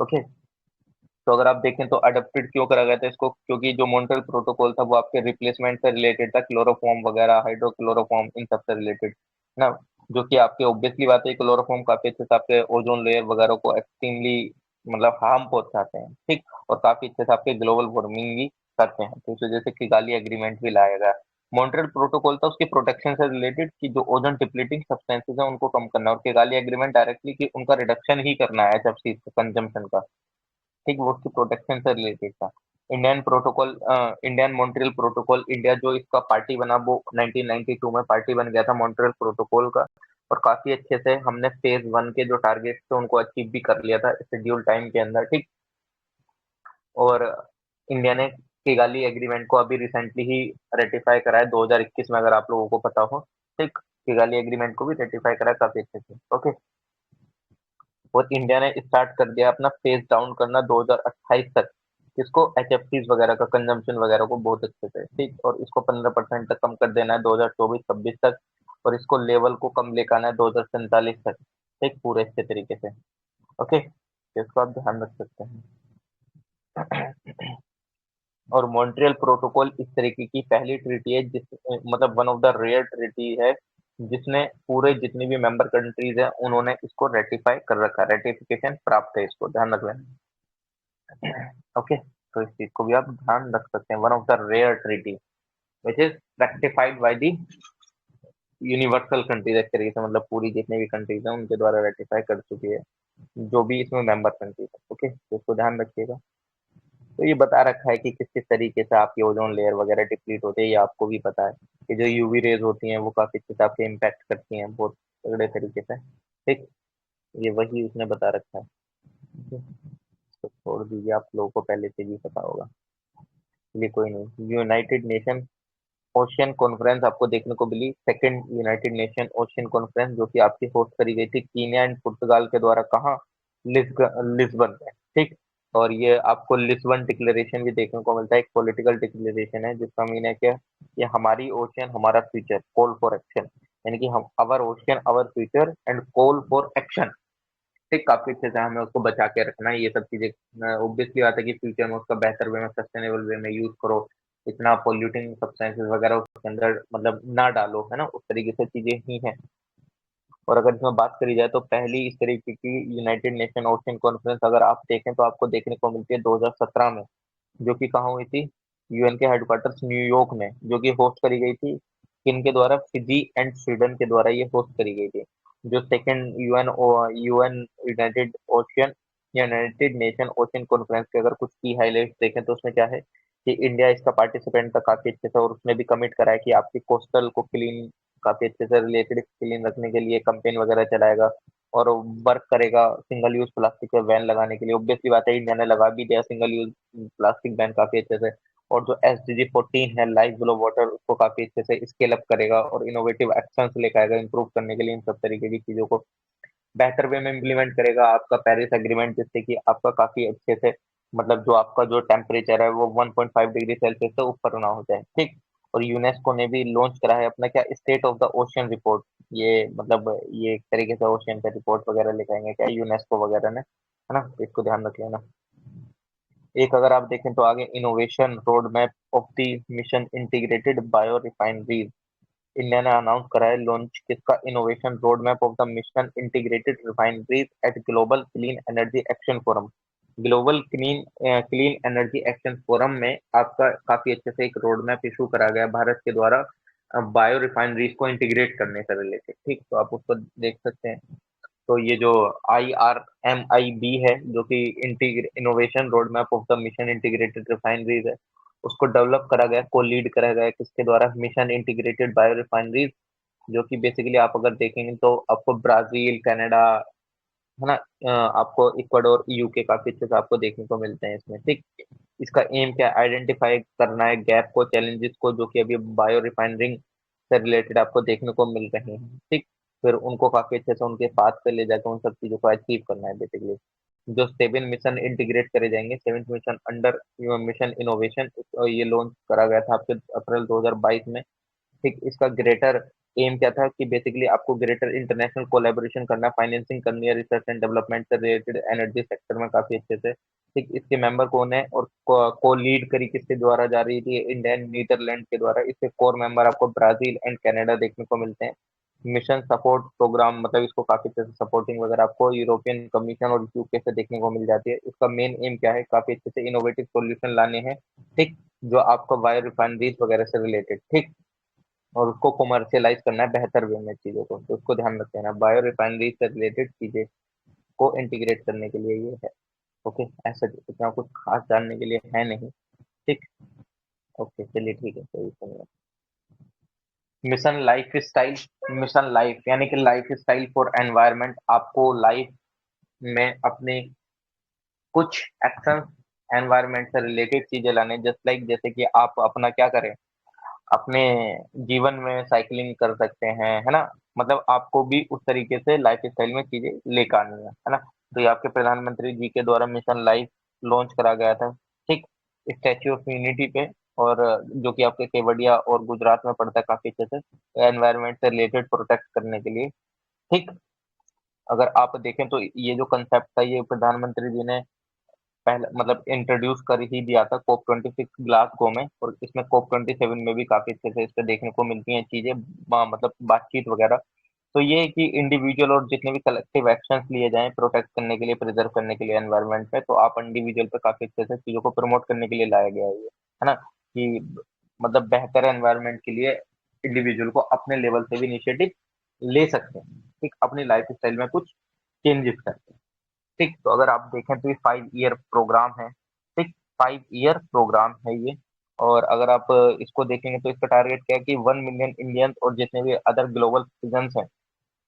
ओके, तो अगर आप देखें तो अडॉप्टेड क्यों करा गया था इसको, क्योंकि जो मॉन्ट्रियल प्रोटोकॉल था वो आपके रिप्लेसमेंट से रिलेटेड था, क्लोरोफॉर्म वगैरह, हाइड्रोक्लोरोफॉर्म, इन सब से रिलेटेड ना। जो कि आपके ऑब्वियसली बात है, क्लोरोफॉर्म काफी अच्छे से आपके ओजोन लेयर वगैरह को एक्सट्रीमली मतलब हार्म पहुंचाते हैं। ठीक, और काफी अच्छे से आपके ग्लोबल वार्मिंग भी करते हैं, तो इस वजह से किगाली एग्रीमेंट भी लाया गया। मॉन्ट्रियल प्रोटोकॉल था उसकी प्रोटेक्शन से रिलेटेड कि जो ओजोन डिप्लीटिंग सब्सटेंसेस है उनको कम करना है, और किगाली एग्रीमेंट डायरेक्टली कि उनका रिडक्शन ही करना है एचएफसी कंजम्पशन का। ठीक, वो उसकी प्रोटेक्शन से रिलेटेड था। Indian protocol, Indian Montreal protocol, India जो इसका पार्टी बना वो 1992 में पार्टी बन गया था मॉन्ट्रियल प्रोटोकॉल का। और काफी अच्छे से हमने फेज वन के जो टारगेट थे उनको अचीव भी कर लिया था शेड्यूल टाइम के अंदर। ठीक, और इंडिया ने किगाली एग्रीमेंट को अभी रिसेंटली ही रेटिफाई करा है 2021 में, अगर आप लोगों को पता हो। ठीक, किगाली एग्रीमेंट को भी रेटिफाई करा है काफी अच्छे से। ओके, और इंडिया ने स्टार्ट कर दिया अपना फेज डाउन करना 2028 तक, इसको एचएफसीज वगैरह का कंजम्पशन वगैरह को बहुत अच्छे से। ठीक, और इसको 15% तक कम कर देना है 2024-26 तक, और इसको लेवल को कम लेकर आना है 2047 तक। ठीक, पूरे अच्छे तरीके से। ओके, तो इसको आप ध्यान रख सकते हैं। और मॉन्ट्रियल प्रोटोकॉल इस तरीके की पहली ट्रीटी है जिस मतलब one of the rare treaty है जिसने पूरे जितनी भी मेंबर कंट्रीज है उन्होंने इसको रेटिफाई कर रखा है, रेटिफिकेशन प्राप्त है, इसको ध्यान रख लेना। ओके, तो इस चीज को भी आप ध्यान रख सकते हैं, one of the rare treaty which is ratified by the universal countries, एक तरीके से मतलब पूरी जितनी भी कंट्रीज हैं उनके द्वारा रेटिफाई कर चुकी है, जो भी इसमें मेंबर कंट्रीज है। ओके, तो इसको ध्यान रखिएगा। तो ये बता रखा है कि किस किस तरीके से आपकी ओजोन लेयर वगैरह डिप्लीट होती है, ये आपको भी पता है कि जो यूवी रेज होती हैं वो काफी अच्छे से आपके इम्पैक्ट करती हैं बहुत तगड़े तरीके से। ठीक, ये वही उसने बता रखा है। ठीक है? तो छोड़ दीजिए, आप लोगों को पहले से भी पता होगा, चलिए कोई नहीं। यूनाइटेड नेशन ओशियन कॉन्फ्रेंस आपको देखने को मिली, second united nation ocean conference, जो कि आपकी होस्ट करी गई थी कीनिया एंड पुर्तगाल के द्वारा, कहाँ? लिस्बन में। ठीक, और ये आपको लिस्बन डिक्लेरेशन भी देखने को मिलता है, एक पॉलिटिकल डिक्लेरेशन है जिसका मीन है क्या? ये हमारी ओशियन हमारा फ्यूचर, कॉल फॉर एक्शन, यानी कि हम our ocean our future and call for action. ठीक, काफी अच्छे से हमें उसको बचा के रखना है, ये सब चीजें ऑब्वियसली बात है कि फ्यूचर में उसका बेहतर वे में सस्टेनेबल वे में यूज करो, इतना पॉल्यूटिंग सब्सटेंसेस वगैरह उसके अंदर मतलब ना डालो, है ना, उस तरीके से चीजें ही हैं। और अगर इसमें बात करी जाए तो पहली इस तरीके की यूनाइटेड नेशन ओशन कॉन्फ्रेंस अगर आप देखें तो आपको देखने को मिलती है 2017 में, जो कि कहाँ हुई थी? यूएन के हेडक्वार्टर्स न्यूयॉर्क में, जो कि होस्ट करी गई थी किनके द्वारा? फिजी एंड स्वीडन के द्वारा ये होस्ट करी गई थी। जो second UN United ocean United nation ocean conference के अगर कुछ की हाईलाइट्स देखें तो उसमें क्या है कि इंडिया इसका पार्टिसिपेंट था काफी अच्छे से, और उसने भी कमिट करा है कि आपकी कोस्टल को क्लीन, काफी अच्छे से रिलेटेड क्लीन रखने के लिए कैंपेन वगैरह चलाएगा और वर्क करेगा सिंगल यूज प्लास्टिक पे बैन लगाने के लिए। ऑब्वियसली बात है, इंडिया ने लगा भी दिया सिंगल यूज प्लास्टिक बैन काफी अच्छे से। और जो SDG 14 है, लाइफ बिलो वाटर, उसको काफी अच्छे से स्केल अप करेगा और इनोवेटिव एक्शंस लेकर आएगा इंप्रूव करने के लिए इन सब तरीके की चीजों को बेहतर वे में इम्प्लीमेंट करेगा। आपका पेरिस एग्रीमेंट, जिससे कि आपका काफी अच्छे से, मतलब जो आपका जो टेम्परेचर है वो 1.5 डिग्री सेल्सियस से ऊपर ना हो जाए, ठीक। और यूनेस्को ने भी लॉन्च करा है अपना क्या, state of the ocean report. ये मतलब ये एक तरीके से ओशियन का रिपोर्ट वगैरह लेके आएंगे क्या, यूनेस्को वगैरह ने, है ना, तो इसको ध्यान रख लेना। एक अगर आप देखें तो आगे innovation road map of the mission integrated bio refineries, India ने अनाउंस करा है लॉन्च किसका, innovation road map of the mission integrated refineries eight global clean energy action forum. Global clean energy action forum में आपका काफी अच्छे से एक रोड मैप इशू करा गया भारत के द्वारा बायो रिफाइनरीज को इंटीग्रेट करने से रिलेटेड, ठीक। तो आप उसको देख सकते हैं। तो ये जो IRMIB है, जो कि innovation road map of the mission integrated refineries है, उसको डेवलप करा गया, को लीड करा गया किसके द्वारा, मिशन इंटीग्रेटेड बायो रिफाइनरीज, जो कि बेसिकली आप अगर देखेंगे तो आपको ब्राजील, कनाडा, है ना, आपको इक्वाडोर, यूके काफी अच्छे से आपको देखने को मिलते हैं इसमें, ठीक। इसका एम क्या है, आइडेंटिफाई करना है गैप को, चैलेंजेस को, जो कि अभी बायो रिफाइनरिंग से रिलेटेड आपको देखने को मिल रहे हैं, ठीक। फिर उनको काफी अच्छे से उनके पाथ पे ले जाकर उन सब चीजों को अचीव करना है बेसिकली। जो 7 मिशन इंटीग्रेट करे जाएंगे, 7th mission under mission innovation, ये लॉन्च करा गया था आपके अप्रैल 2022 में, ठीक। इसका ग्रेटर एम क्या था कि बेसिकली आपको ग्रेटर इंटरनेशनल कोलैबोरेशन करना, फाइनेंसिंग करनी है रिसर्च एंड डेवलपमेंट से रिलेटेड एनर्जी सेक्टर में काफी अच्छे से, ठीक। इसके मेंबर कौन है और को लीड करी किसके द्वारा जा रही थी, इंडिया एंड नीदरलैंड के द्वारा। इसके कोर मेंबर आपको ब्राजील एंड कनाडा देखने को मिलते हैं। मिशन सपोर्ट प्रोग्राम, मतलब इसको काफी अच्छे से सपोर्टिंग वगैरह आपको यूरोपियन कमीशन और यूके से देखने को मिल जाती है। इसका मेन एम क्या है, काफी अच्छे से इनोवेटिव सॉल्यूशन लाने हैं, ठीक, जो आपको बायो रिफाइनरीज वगैरह से रिलेटेड, ठीक। और उसको कमर्शियलाइज करना है बेहतर वे में चीजों को, तो उसको ध्यान रख लेना, बायो रिफाइनरी से रिलेटेड चीजें को इंटीग्रेट करने के लिए ये है। ओके, ऐसा इतना कुछ खास जानने के लिए है नहीं, ठीक। ओके, चलिए ठीक है, कोई इशू नहीं है। Mission life style, mission life यानी कि लाइफ स्टाइल फॉर एनवायरनमेंट, आपको लाइफ में अपने कुछ एक्शन एनवायरनमेंट से रिलेटेड चीजें लाने, जस्ट लाइक जैसे कि आप अपना क्या करें, अपने जीवन में साइकिलिंग कर सकते हैं, है ना, मतलब आपको भी उस तरीके से लाइफ स्टाइल में चीजें लेकर आनी है ना। तो ये आपके प्रधानमंत्री जी के द्वारा मिशन लाइफ लॉन्च करा गया था, ठीक, स्टैच्यू ऑफ यूनिटी पे। और जो कि आपके केवड़िया और गुजरात में पड़ता है काफी अच्छे से, एनवायरनमेंट से रिलेटेड प्रोटेक्ट करने के लिए, ठीक। अगर आप देखें तो ये जो कंसेप्ट था, ये प्रधानमंत्री जी ने पहले मतलब इंट्रोड्यूस कर ही दिया था COP 26 ग्लासगो में, और इसमें COP 27 में भी काफी अच्छे से इस पे देखने को मिलती हैं चीजें, मतलब बातचीत वगैरह। तो ये है कि इंडिविजुअल और जितने भी कलेक्टिव एक्शंस लिए जाएं प्रोटेक्ट करने के लिए, प्रिजर्व करने के लिए एनवायरनमेंट में, तो आप इंडिविजुअल पे काफी अच्छे से चीजों को प्रमोट करने के लिए लाया गया है ये, है ना, कि मतलब बेहतर एनवायरनमेंट के लिए इंडिविजुअल को अपने लेवल से भी इनिशिएटिव ले सकते हैं, ठीक, अपनी लाइफ स्टाइल में कुछ चेंजेस करके, ठीक। तो अगर आप देखें तो ये 5 ईयर प्रोग्राम है, ठीक, 5 ईयर प्रोग्राम है ये। और अगर आप इसको देखेंगे तो इसका टारगेट क्या है कि 1 मिलियन इंडियंस और जितने भी अदर ग्लोबल सिटीजन्स हैं,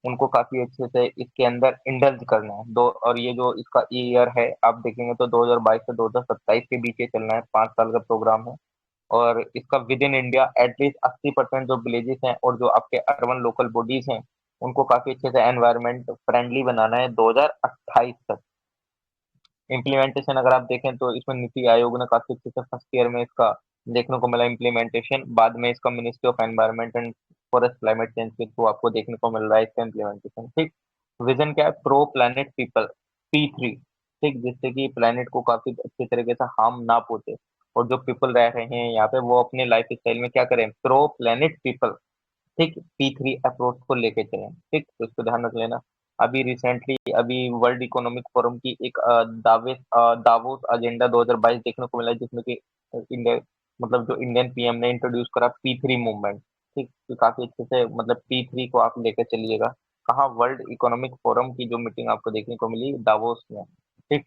उनको काफी अच्छे से इसके अंदर इंडल्ज करना है दो। और ये जो इसका ईयर है, आप देखेंगे तो 2022 से 2027 के बीच ये चलना है, 5 साल का प्रोग्राम है। और इसका विद इन इंडिया एटलीस्ट 80% जो विलेजेस हैं और जो आपके अर्बन लोकल बॉडीज हैं, उनको काफी अच्छे से एनवायरनमेंट फ्रेंडली बनाना है 2028 तक। इम्प्लीमेंटेशन अगर आप देखें तो इसमें नीति आयोग ने काफी अच्छे से फर्स्ट ईयर में इसका देखने को मिला इम्प्लीमेंटेशन, बाद में इसका ministry of environment and forest climate change के थ्रू आपको देखने को मिल रहा है इसका इम्प्लीमेंटेशन, ठीक। विजन क्या है, प्रो प्लैनेट पीपल, P3, ठीक, जिससे कि प्लैनेट को काफी अच्छे तरीके से हार्म ना पहुंचे, और जो पीपल रह रहे हैं यहाँ पे वो अपने लाइफ स्टाइल में क्या करें, प्रो प्लैनेट पीपल, ठीक, P3 अप्रोच को लेके चलें, ठीक। तो इसको ध्यान रख लेना। अभी रिसेंटली अभी वर्ल्ड इकोनॉमिक फोरम की एक दावोस एजेंडा 2022 देखने को मिला है, जिसमें कि इंडिया, मतलब जो इंडियन पीएम ने इंट्रोड्यूस करा P3 मूवमेंट, ठीक। तो काफी अच्छे से मतलब P3 को आप लेकर चलिएगा। कहाँ, वर्ल्ड इकोनॉमिक फोरम की जो मीटिंग आपको देखने को मिली दावोस में, ठीक।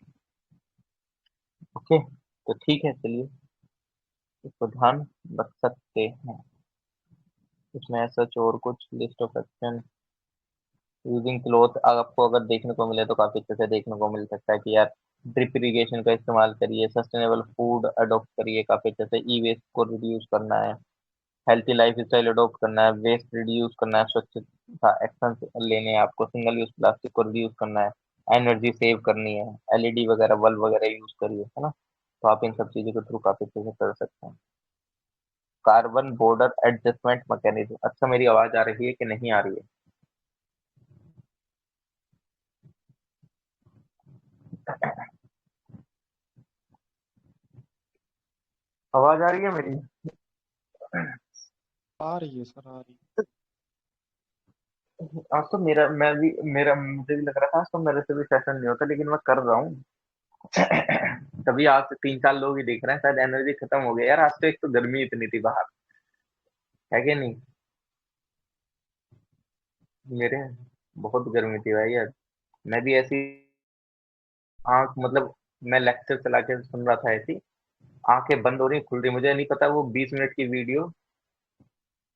ओके, तो ठीक है, चलिए। इसको ध्यान रख सकते हैं। इसमें सच और कुछ list of action using cloth आपको अगर देखने को मिले तो काफी अच्छे से देखने को मिल सकता है कि यार ड्रिप इरिगेशन का इस्तेमाल करिए, सस्टेनेबल फूड अडॉप्ट करिए, काफी अच्छे से ई वेस्ट को रिड्यूस करना है, हेल्थी लाइफ स्टाइल अडॉप्ट करना है, वेस्ट रिड्यूस करना है, स्वच्छता एक्शन लेने हैं आपको, सिंगल यूज प्लास्टिक को रिड्यूस करना है, एनर्जी सेव करनी है, एलईडी वगैरह बल्ब वगैरह यूज करिए, है ना। तो आप इन सब चीजों के थ्रू काफी अच्छे से कर सकते हैं। Carbon border adjustment mechanism. अच्छा, मेरी आवाज आ रही है कि नहीं आ रही है? आवाज आ रही है मेरी? आ रही है सर, आ रही आज तो मेरा मुझे भी लग रहा था आज तो मेरे से भी सेशन नहीं होता, लेकिन मैं कर रहा हूँ। तभी आज से 3-4 लोग ही देख रहे हैं, शायद एनर्जी खत्म हो गया यार। आज तो एक तो गर्मी इतनी थी बाहर, है कि नहीं? मेरे बहुत गर्मी थी भाई यार। मैं भी ऐसी आंख मतलब मैं लेक्चर चला के सुन रहा था, ऐसी आंखें बंद हो रही खुल रही, मुझे नहीं पता वो 20 मिनट की वीडियो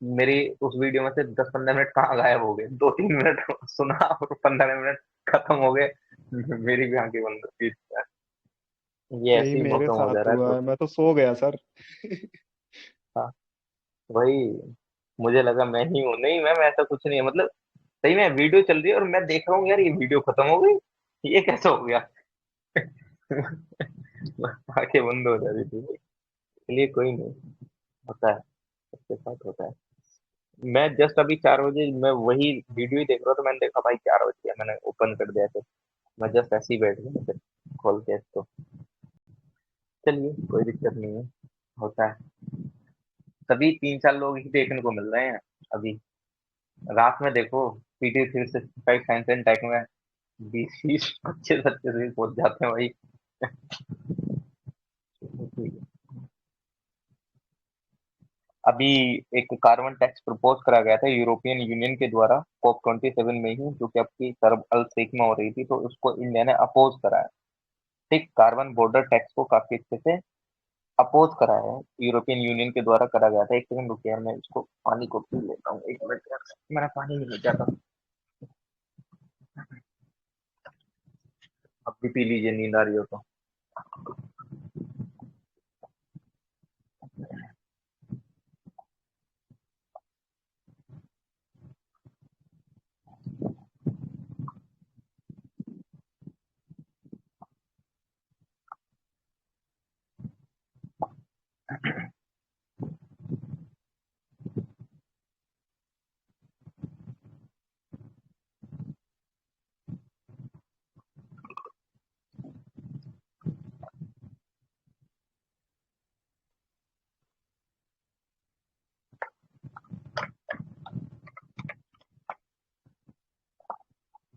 मेरी, उस वीडियो में से 10-15 मिनट कहाँ गायब हो गए। 2-3 मिनट सुना और 15 मिनट खत्म हो गए। मेरी भी आंखें बंद हो गई। ये यही ऐसे ही मेरे मौसम हो जा साथ रहा है हुआ तो। है, मैं तो सो गया सर। हाँ, वही मुझे लगा मैं ही हूँ। नहीं मैम, ऐसा कुछ नहीं है, मतलब सही में वीडियो चल रही है और मैं देख रहा हूँ यार ये वीडियो खत्म हो गई, ये कैसा हो गया। आंखें बंद हो जा रही थी। चलिए कोई नहीं, होता है, सबके साथ होता है। मैं जस्ट अभी 4 बजे मैं वही वीडियो ही देख रहा था, मैंने देखा भाई 4 बज गया, मैंने ओपन कर दिया। तो मैं जस्ट ऐसे ही बैठ गया फिर खोल के इसको। चलिए कोई दिक्कत नहीं है, होता है। सभी 3-4 लोग ही देखने को मिल रहे हैं अभी। रात में देखो, PT 365 साइंस एंड टेक में 20-20 25 25 भी पहुंच जाते हैं भाई। अभी एक कार्बन टैक्स प्रपोज करा गया था यूरोपियन यूनियन के द्वारा COP 27 में ही, जो कि आपकी सर्ब अल शेख में हो रही थी, तो उसको इंडिया ने अपोज करा है। ठीक, कार्बन बॉर्डर टैक्स को काफी अच्छे से अपोज करा है, यूरोपियन यूनियन के द्वारा करा गया था। एक सेकंड रुकिए यार, मैं इसको पानी को पी लेता हूँ, 1 मिनट यार, मेरा पानी नहीं मिल जाता। अब भी पी लीजिए, नींद आ रही हो तो।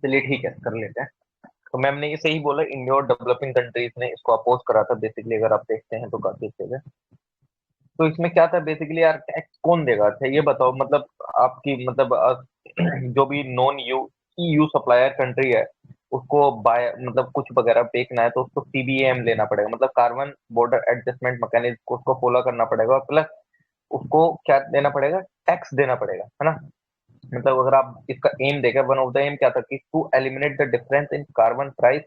चलिए ठीक है, कर लेते हैं। तो मैम ने ये सही बोला, इंडिया और डेवलपिंग कंट्रीज ने इसको अपोज करा था बेसिकली, अगर आप देखते हैं तो काफी अच्छे से। तो इसमें क्या था बेसिकली यार, टैक्स कौन देगा? अच्छा ये बताओ, मतलब आपकी मतलब जो भी नॉन EU सप्लायर कंट्री है, उसको बाय मतलब कुछ वगैरह बेचना है तो उसको CBAM लेना पड़ेगा, मतलब कार्बन बॉर्डर एडजस्टमेंट मैकेनिज्म को उसको फॉलो करना पड़ेगा, प्लस उसको क्या देना पड़ेगा, टैक्स देना पड़ेगा, है ना। मतलब अगर आप इसका एम देखें, वन ऑफ द एम क्या था कि to eliminate the difference in carbon price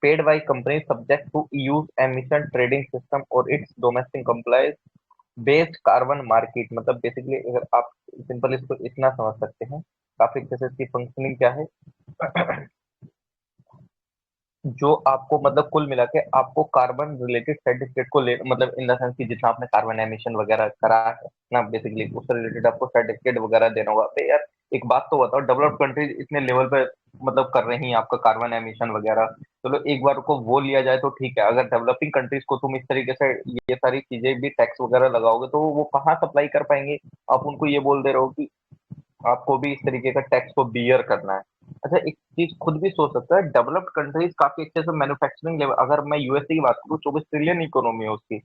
paid by company subject to EU's emission trading system और its domestic compliance based carbon market. मतलब बेसिकली अगर आप सिंपल इसको इतना समझ सकते हैं, काफी अच्छे से इसकी फंक्शनिंग क्या है। जो आपको मतलब कुल मिला के आपको कार्बन रिलेटेड सर्टिफिकेट को ले, मतलब इन द सेंस कि जितना आपने कार्बन एमिशन वगैरह करा है ना, बेसिकली उससे रिलेटेड आपको सर्टिफिकेट वगैरह देना होगा। तो यार एक बात तो बताओ, डेवलप्ड कंट्रीज इतने लेवल पे मतलब कर रही हैं आपका कार्बन एमिशन वगैरह, चलो एक बार को वो लिया जाए तो ठीक है। अगर डेवलपिंग कंट्रीज को तुम इस तरीके से ये सारी चीजें भी टैक्स वगैरह लगाओगे तो वो कहाँ सप्लाई कर पाएंगे। आप उनको ये बोल दे रहे हो कि आपको भी इस तरीके का टैक्स को बियर करना है। अच्छा एक चीज खुद भी सोच सकता है, डेवलप्ड कंट्रीज काफी अच्छे से मैन्युफैक्चरिंग लेवल, अगर मैं यूएसए की बात करूँ 24 ट्रिलियन इकोनॉमी है उसकी,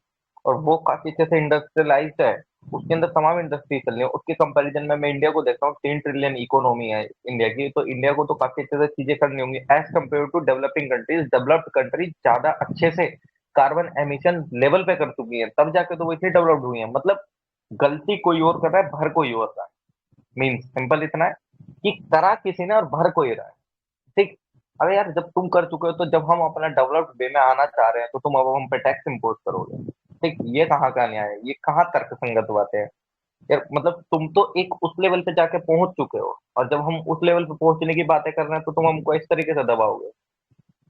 और वो काफी अच्छे से इंडस्ट्रियलाइज्ड है, उसके अंदर तमाम इंडस्ट्री चल रही है। उसके कंपैरिजन में मैं इंडिया को देखता हूँ, 3 ट्रिलियन इकोनॉमी है इंडिया की, तो इंडिया को तो काफी अच्छे से चीजें करनी होंगी as compare to developing countries. Developed countries ज्यादा अच्छे से कार्बन एमिशन लेवल पे कर चुकी है, तब जाके तो वो इतनी डेवलप्ड हुई है। मतलब गलती कोई और कर रहा है, भर कोई और रहा है। मीन्स सिंपल इतना है कि करा किसी ने और भर कोई रहा है। ठीक। अरे यार, जब तुम कर चुके हो तो जब हम अपना डेवलप्ड वे में आना चाह रहे हैं तो तुम अब हम पे टैक्स इम्पोज करोगे। ठीक, ये कहाँ का न्याय है, ये कहाँ तर्कसंगत बातें है। यार मतलब तुम तो एक उस लेवल पे जाके पहुंच चुके हो, और जब हम उस लेवल पे पहुंचने की बातें कर रहे हैं तो तुम हमको इस तरीके से दबाओगे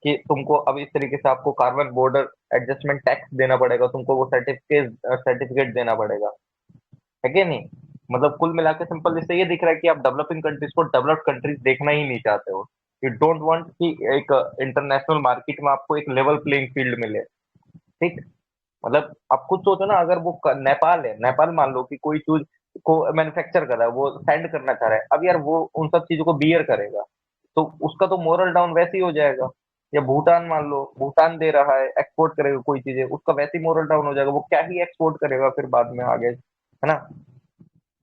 कि तुमको अब इस तरीके से आपको कार्बन बॉर्डर एडजस्टमेंट टैक्स देना पड़ेगा, तुमको वो सर्टिफिकेट सर्टिफिकेट देना पड़ेगा, है कि नहीं। मतलब कुल मिला के सिंपल इससे ये दिख रहा है कि आप डेवलपिंग कंट्रीज को डेवलप्ड कंट्रीज देखना ही नहीं चाहते हो। यू डोंट वांट कि एक इंटरनेशनल मार्केट में आपको एक लेवल प्लेइंग फील्ड मिले। ठीक। मतलब आप खुद सोचो ना, अगर वो नेपाल है, नेपाल मान लो कि कोई चीज को मैन्युफैक्चर कर रहा है, वो सेंड करना चाह रहा है, अब यार वो उन सब चीजों को बियर करेगा तो उसका तो मोरल डाउन वैसे ही हो जाएगा। या भूटान मान लो, भूटान दे रहा है, एक्सपोर्ट करेगा कोई चीजें, उसका वैसे ही मोरल डाउन हो जाएगा, वो क्या ही एक्सपोर्ट करेगा फिर बाद में आगे, है ना।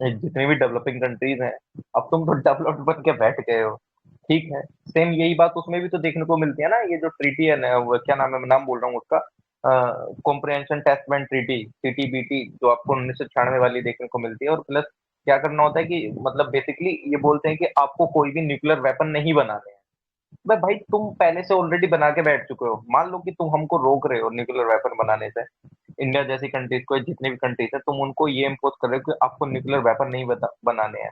जितनी भी डेवलपिंग कंट्रीज हैं, अब तुम तो डेवलप्ड बन के बैठ गए हो। ठीक है। सेम यही बात उसमें भी तो देखने को मिलती है ना, ये जो ट्रीटी है ना, वो क्या नाम है, मैं नाम बोल रहा हूँ उसका, कॉम्प्रिहेंशन टेस्टमेंट ट्रीटी, सीटीबीटी, जो आपको 1996 वाली देखने को मिलती है। और प्लस क्या करना होता है कि मतलब बेसिकली ये बोलते हैं कि आपको कोई भी न्यूक्लियर वेपन नहीं बनाने हैं। भाई तुम पहले से ऑलरेडी बना के बैठ चुके हो, मान लो कि तुम हमको रोक रहे हो न्यूक्लियर वेपन बनाने से, इंडिया जैसी कंट्रीज को, जितनी भी कंट्रीज है, तुम उनको ये इम्पोज कर रहे हो कि आपको न्यूक्लियर वेपन नहीं बनाने हैं।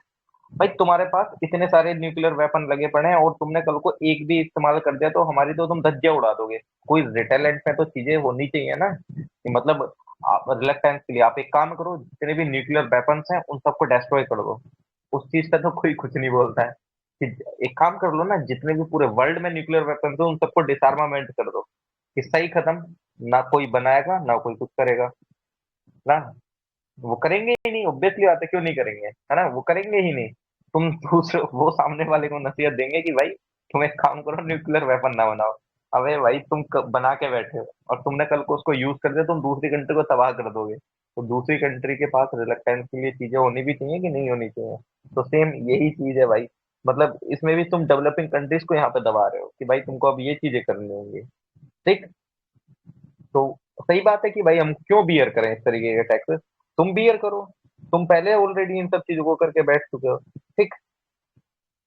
भाई तुम्हारे पास इतने सारे न्यूक्लियर वेपन लगे पड़े हैं, और तुमने कल को एक भी इस्तेमाल कर दिया तो हमारी तो तुम धज्जियां उड़ा दोगे। कोई रिटेलेंट में तो चीजें होनी चाहिए ना, कि मतलब आप रिलक्टेंस के लिए आप एक काम करो, जितने भी न्यूक्लियर वेपन्स हैं उन सबको डिस्ट्रॉय कर दो। उस चीज पे तो कोई कुछ नहीं बोलता है कि एक काम कर लो ना, जितने भी पूरे वर्ल्ड में न्यूक्लियर वेपन्स है उन सबको डिसआर्मामेंट कर दो। किस्सा ही खत्म। ना कोई बनाएगा ना कोई कुछ करेगा ना। वो करेंगे ही नहीं, ऑब्वियसली बात है, क्यों नहीं करेंगे, है ना, वो करेंगे ही नहीं। तुम दूसरे वो सामने वाले को नसीहत देंगे कि भाई तुम एक काम करो, न्यूक्लियर वेपन ना बनाओ। अबे भाई तुम बना के बैठे हो और तुमने कल को उसको यूज कर दिया, तुम दूसरी कंट्री को तबाह कर दोगे, तो दूसरी कंट्री के पास रिलक्टेंस के लिए चीजें होनी भी चाहिए कि नहीं होनी चाहिए। तो सेम यही चीज है भाई। मतलब इसमें भी तुम डेवलपिंग कंट्रीज को यहाँ पे दबा रहे हो कि भाई तुमको अब ये चीजें करनी होंगी। ठीक। तो सही बात है कि भाई हम क्यों बियर करें इस तरीके के टैक्सेस। तुम बियर करो, तुम पहले ऑलरेडी इन सब चीजों को करके बैठ चुके हो। ठीक।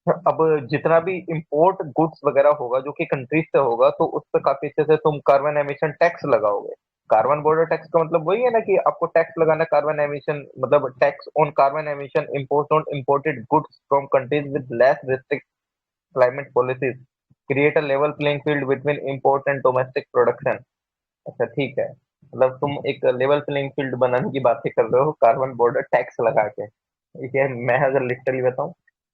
अब जितना भी इंपोर्ट गुड्स वगैरह होगा जो कि कंट्रीज से होगा, तो उस पर काफी अच्छे से तुम कार्बन एमिशन टैक्स लगाओगे। कार्बन बॉर्डर टैक्स का मतलब वही है ना कि आपको टैक्स लगाना कार्बन एमिशन, मतलब tax on carbon emission impose on imported goods from countries with less restrict climate policies, create a level playing field between import and domestic production. अच्छा ठीक है, मतलब तुम एक लेवल प्लेइंग फील्ड बनाने की बातें कर रहे हो कार्बन बॉर्डर टैक्स लगा के। ठीक है, मैं अगर लिटरली बताऊं,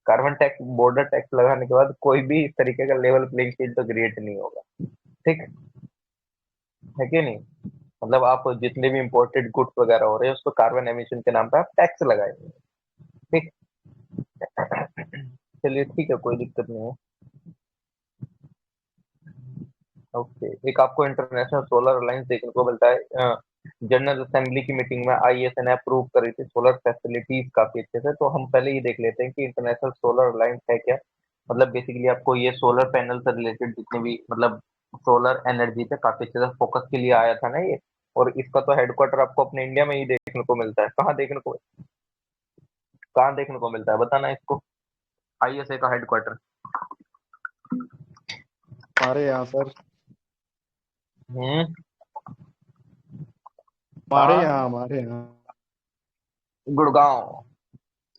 कार्बन टैक्स बॉर्डर टैक्स लगाने के बाद कोई भी इस तरीके का लेवल प्लेइंग फील्ड तो क्रिएट नहीं होगा। ठीक है कि नहीं। मतलब आप जितने भी इंपोर्टेड गुड्स वगैरह हो रहे हैं, उसको कार्बन एमिशन के नाम पे आप टैक्स लगाएंगे। ठीक। चलिए ठीक है, कोई दिक्कत नहीं है। ओके, एक आपको इंटरनेशनल सोलर अलायंस देखने को मिलता है। जनरल असेंबली की मीटिंग में आईएसए ने अप्रूव करी थी सोलर फैसिलिटीज काफी अच्छे से। तो हम पहले ये देख लेते हैं कि इंटरनेशनल सोलर अलायंस है क्या। मतलब बेसिकली आपको ये सोलर पैनल से रिलेटेड जितने भी, मतलब सोलर एनर्जी पे काफी अच्छे से फोकस के लिए आया था ना ये। और इसका तो हेडक्वार्टर आपको अपने इंडिया में ही देखने को मिलता है। कहाँ देखने को मिलता है बताना इसको, आईएसए का हेडक्वार्टर। हमारे यहाँ सर। हम्म। हमारे यहाँ कहाँ? हमारे यहाँ। गुड़गांव।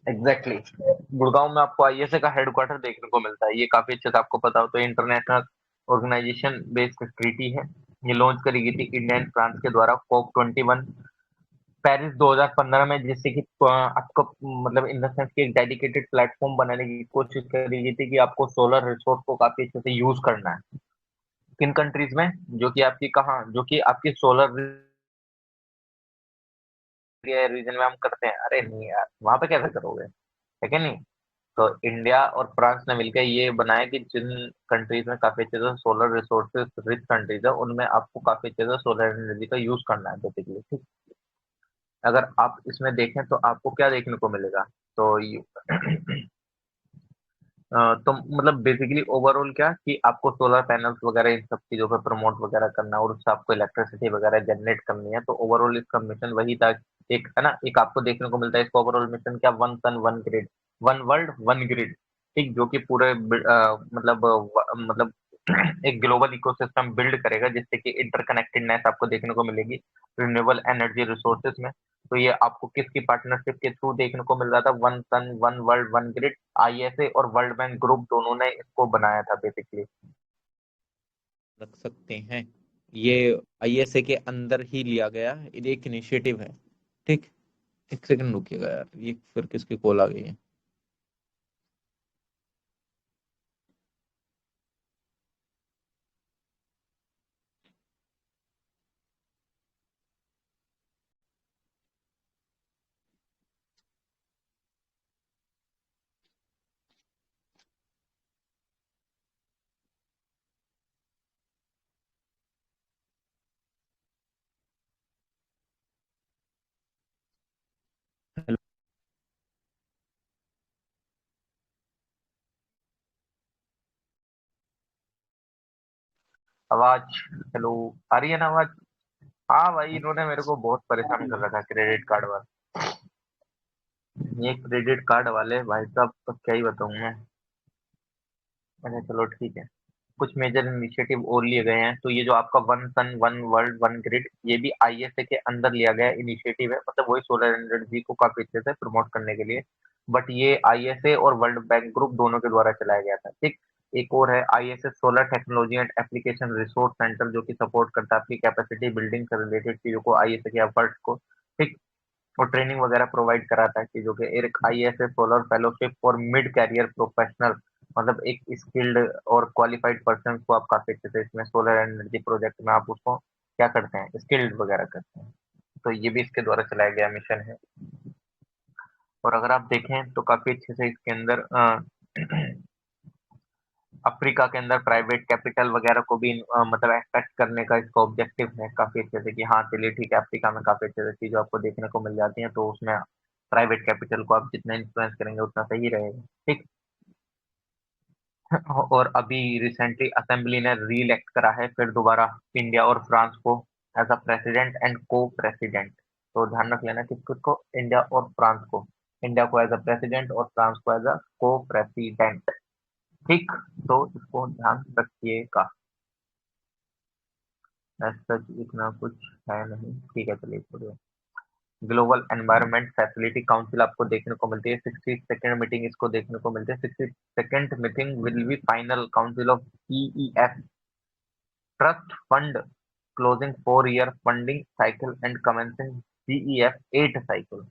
Exactly exactly। गुड़गांव में आपको आईएसए का हेडक्वार्टर देखने को मिलता है। ये काफी अच्छे से आपको पता हो तो इंटरनेशनल ऑर्गेनाइजेशन बेस्ड ट्रीटी है। ये लॉन्च करी गई थी इंडिया एंड फ्रांस के द्वारा COP21 पेरिस 2015 में, जिससे कि आपको मतलब इन द सेंस की एक डेडिकेटेड प्लेटफॉर्म बनाने की कोशिश करी गई थी कि आपको सोलर रिसोर्स को काफी अच्छे से यूज करना है। किन कंट्रीज में, जो कि आपकी कहाँ, जो कि आपकी सोलर रीजन में हम करते हैं। अरे नहीं यार, वहां पे कैसे करोगे, है कि नहीं। तो इंडिया और फ्रांस ने मिलकर ये बनाया कि जिन कंट्रीज में काफी अच्छे से सोलर रिसोर्सेज रिच कंट्रीज है, उनमें आपको काफी अच्छे से सोलर एनर्जी का यूज करना है बेसिकली। ठीक। अगर आप इसमें देखें तो आपको क्या देखने को मिलेगा, तो तो मतलब बेसिकली ओवरऑल क्या कि आपको सोलर पैनल्स वगैरह इन सब चीजों पे प्रमोट वगैरह करना और उससे आपको इलेक्ट्रिसिटी वगैरह जनरेट करनी है। तो ओवरऑल इसका मिशन वही था। एक है ना, एक आपको देखने को मिलता है इसका ओवरऑल मिशन क्या, one sun one grid, one world one grid. ठीक, जो कि पूरे मतलब एक ग्लोबल इकोसिस्टम बिल्ड करेगा जिससे कि इंटरकनेक्टेडनेस आपको देखने को मिलेगी रिन्यूएबल एनर्जी रिसोर्सेज में। तो ये आपको किसकी पार्टनरशिप के थ्रू देखने को मिल रहा था, one sun one world one grid, ISA और वर्ल्ड बैंक ग्रुप दोनों ने इसको बनाया था बेसिकली। रख सकते हैं। ये आईएसए के अंदर ही लिया गया एक इनिशिएटिव है। ठीक, एक सेकंड रुकिएगा यार, ये फिर किसकी कॉल आ गई है। हेलो। आवाज, हेलो, आ रही है ना आवाज? हाँ भाई, इन्होंने मेरे को बहुत परेशान कर रखा है क्रेडिट कार्ड वाला। ये क्रेडिट कार्ड वाले भाई साहब, तो क्या ही बताऊं मैं। अच्छा चलो ठीक है। कुछ मेजर इनिशिएटिव और लिए गए हैं। तो ये जो आपका one sun one world one grid, ये भी आईएसए के अंदर लिया गया इनिशिएटिव है। मतलब वही सोलर एनर्जी को काफी अच्छे से प्रमोट करने के लिए। बट ये आईएसए और वर्ल्ड बैंक ग्रुप दोनों के द्वारा चलाया गया था। ठीक। एक और है ISA solar technology and application resource centre, जो कि सपोर्ट करता है आपकी कैपेसिटी बिल्डिंग से रिलेटेड चीजों को, आईएसए के एफर्ट्स को। ठीक। और ट्रेनिंग वगैरह प्रोवाइड कराता है चीजों के। एक ISA solar fellowship for mid career professional, मतलब एक स्किल्ड और क्वालिफाइड पर्सन को आप काफी अच्छे से इसमें सोलर एनर्जी प्रोजेक्ट में आप उसको क्या करते हैं, स्किल्ड वगैरह करते हैं। तो ये भी इसके द्वारा चलाया गया मिशन है। और अगर आप देखें तो काफी अच्छे से इसके अंदर अफ्रीका के अंदर प्राइवेट कैपिटल वगैरह को भी मतलब अट्रैक्ट करने का इसका ऑब्जेक्टिव है काफी अच्छे से, कि हाँ चलिए ठीक है, अफ्रीका में काफी अच्छे से चीजें आपको देखने को मिल जाती हैं, तो उसमें प्राइवेट कैपिटल को आप जितना इन्फ्लुएंस करेंगे उतना सही रहेगा। ठीक। और अभी रिसेंटली असेंबली ने री इलेक्ट करा है फिर दोबारा इंडिया और फ्रांस को एज अ प्रेसिडेंट एंड को प्रेसिडेंट। तो ध्यान रख लेना किस किसको, इंडिया और फ्रांस को। इंडिया को एज अ प्रेसिडेंट और फ्रांस को एज अ को प्रेसिडेंट। ठीक। तो इसको ध्यान रखिएगा। सच इतना कुछ है नहीं। ठीक है चलिए छोड़िए। ग्लोबल एनवायरनमेंट फैसिलिटी काउंसिल आपको देखने को मिलती है, 62nd मीटिंग इसको देखने को मिलती है। 62nd meeting will be final council of EEF trust fund closing 4 year funding cycle and commencing GEF 8 cycle.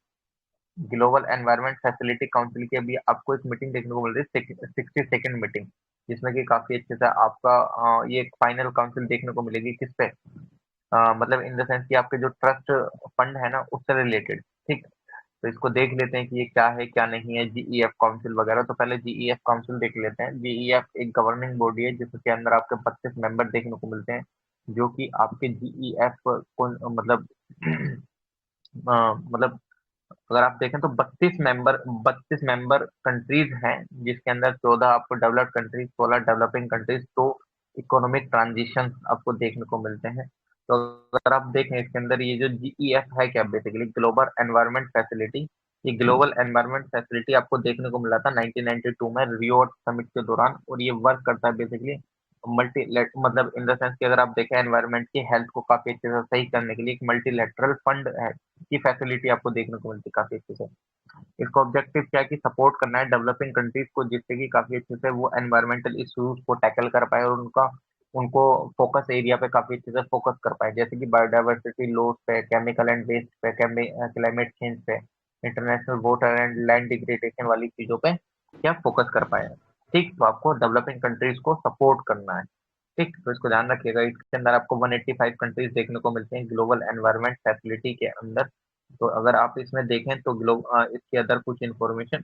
Global environment facility council की अभी आपको एक मीटिंग देखने को मिल रही है, 62nd मीटिंग, जिसमें कि काफी अच्छे से आपका ये एक फाइनल काउंसिल देखने को मिलेगी किस पे, मतलब इन द सेंस कि आपके जो ट्रस्ट फंड है ना उससे रिलेटेड। ठीक। तो इसको देख लेते हैं कि ये क्या है क्या नहीं है, जीईएफ काउंसिल वगैरह। तो पहले जीईएफ काउंसिल देख लेते हैं। जीईएफ एक गवर्निंग बॉडी है जिसके अंदर आपके 32 मेंबर देखने को मिलते हैं, जो कि आपके जीईएफ को मतलब मतलब अगर आप देखें तो 32 मेंबर कंट्रीज हैं, जिसके अंदर 14 आपको डेवलप्ड कंट्रीज, 16 डेवलपिंग कंट्रीज, तो इकोनॉमिक ट्रांजिशन आपको देखने को मिलते हैं। तो अगर आप देखें इसके अंदर ये जो जीईएफ है क्या, बेसिकली ग्लोबल एनवायरनमेंट फैसिलिटी। ये ग्लोबल एनवायरनमेंट फैसिलिटी आपको देखने को मिला था 1992 में रियो समिट के दौरान, और ये वर्क करता है बेसिकली मल्टी, मतलब इन द सेंस कि अगर आप देखें एनवायरनमेंट की हेल्थ को काफी अच्छे से सही करने के लिए एक मल्टीलेटरल फंड है की फैसिलिटी आपको देखने को मिलती है काफी अच्छे से। इसका ऑब्जेक्टिव क्या है कि सपोर्ट करना है डेवलपिंग कंट्रीज को, जिससे कि काफी अच्छे से वो एनवायरमेंटल इश्यूज को टैकल कर पाए और उनका उनको फोकस एरिया पे काफी अच्छे से फोकस कर पाए, जैसे कि बायोडाइवर्सिटी लॉस पे, केमिकल एंड वेस्ट पे, क्लाइमेट चेंज पे, international water and land degradation वाली चीजों पे क्या फोकस कर पाए। ठीक। तो आपको डेवलपिंग कंट्रीज को सपोर्ट करना है। ठीक। तो इसको ध्यान रखिएगा। इसके अंदर आपको 185 कंट्रीज देखने को मिलते हैं ग्लोबल एनवायरनमेंट फैसिलिटी के अंदर। तो अगर आप इसमें देखें तो इसके अदर कुछ इंफॉर्मेशन,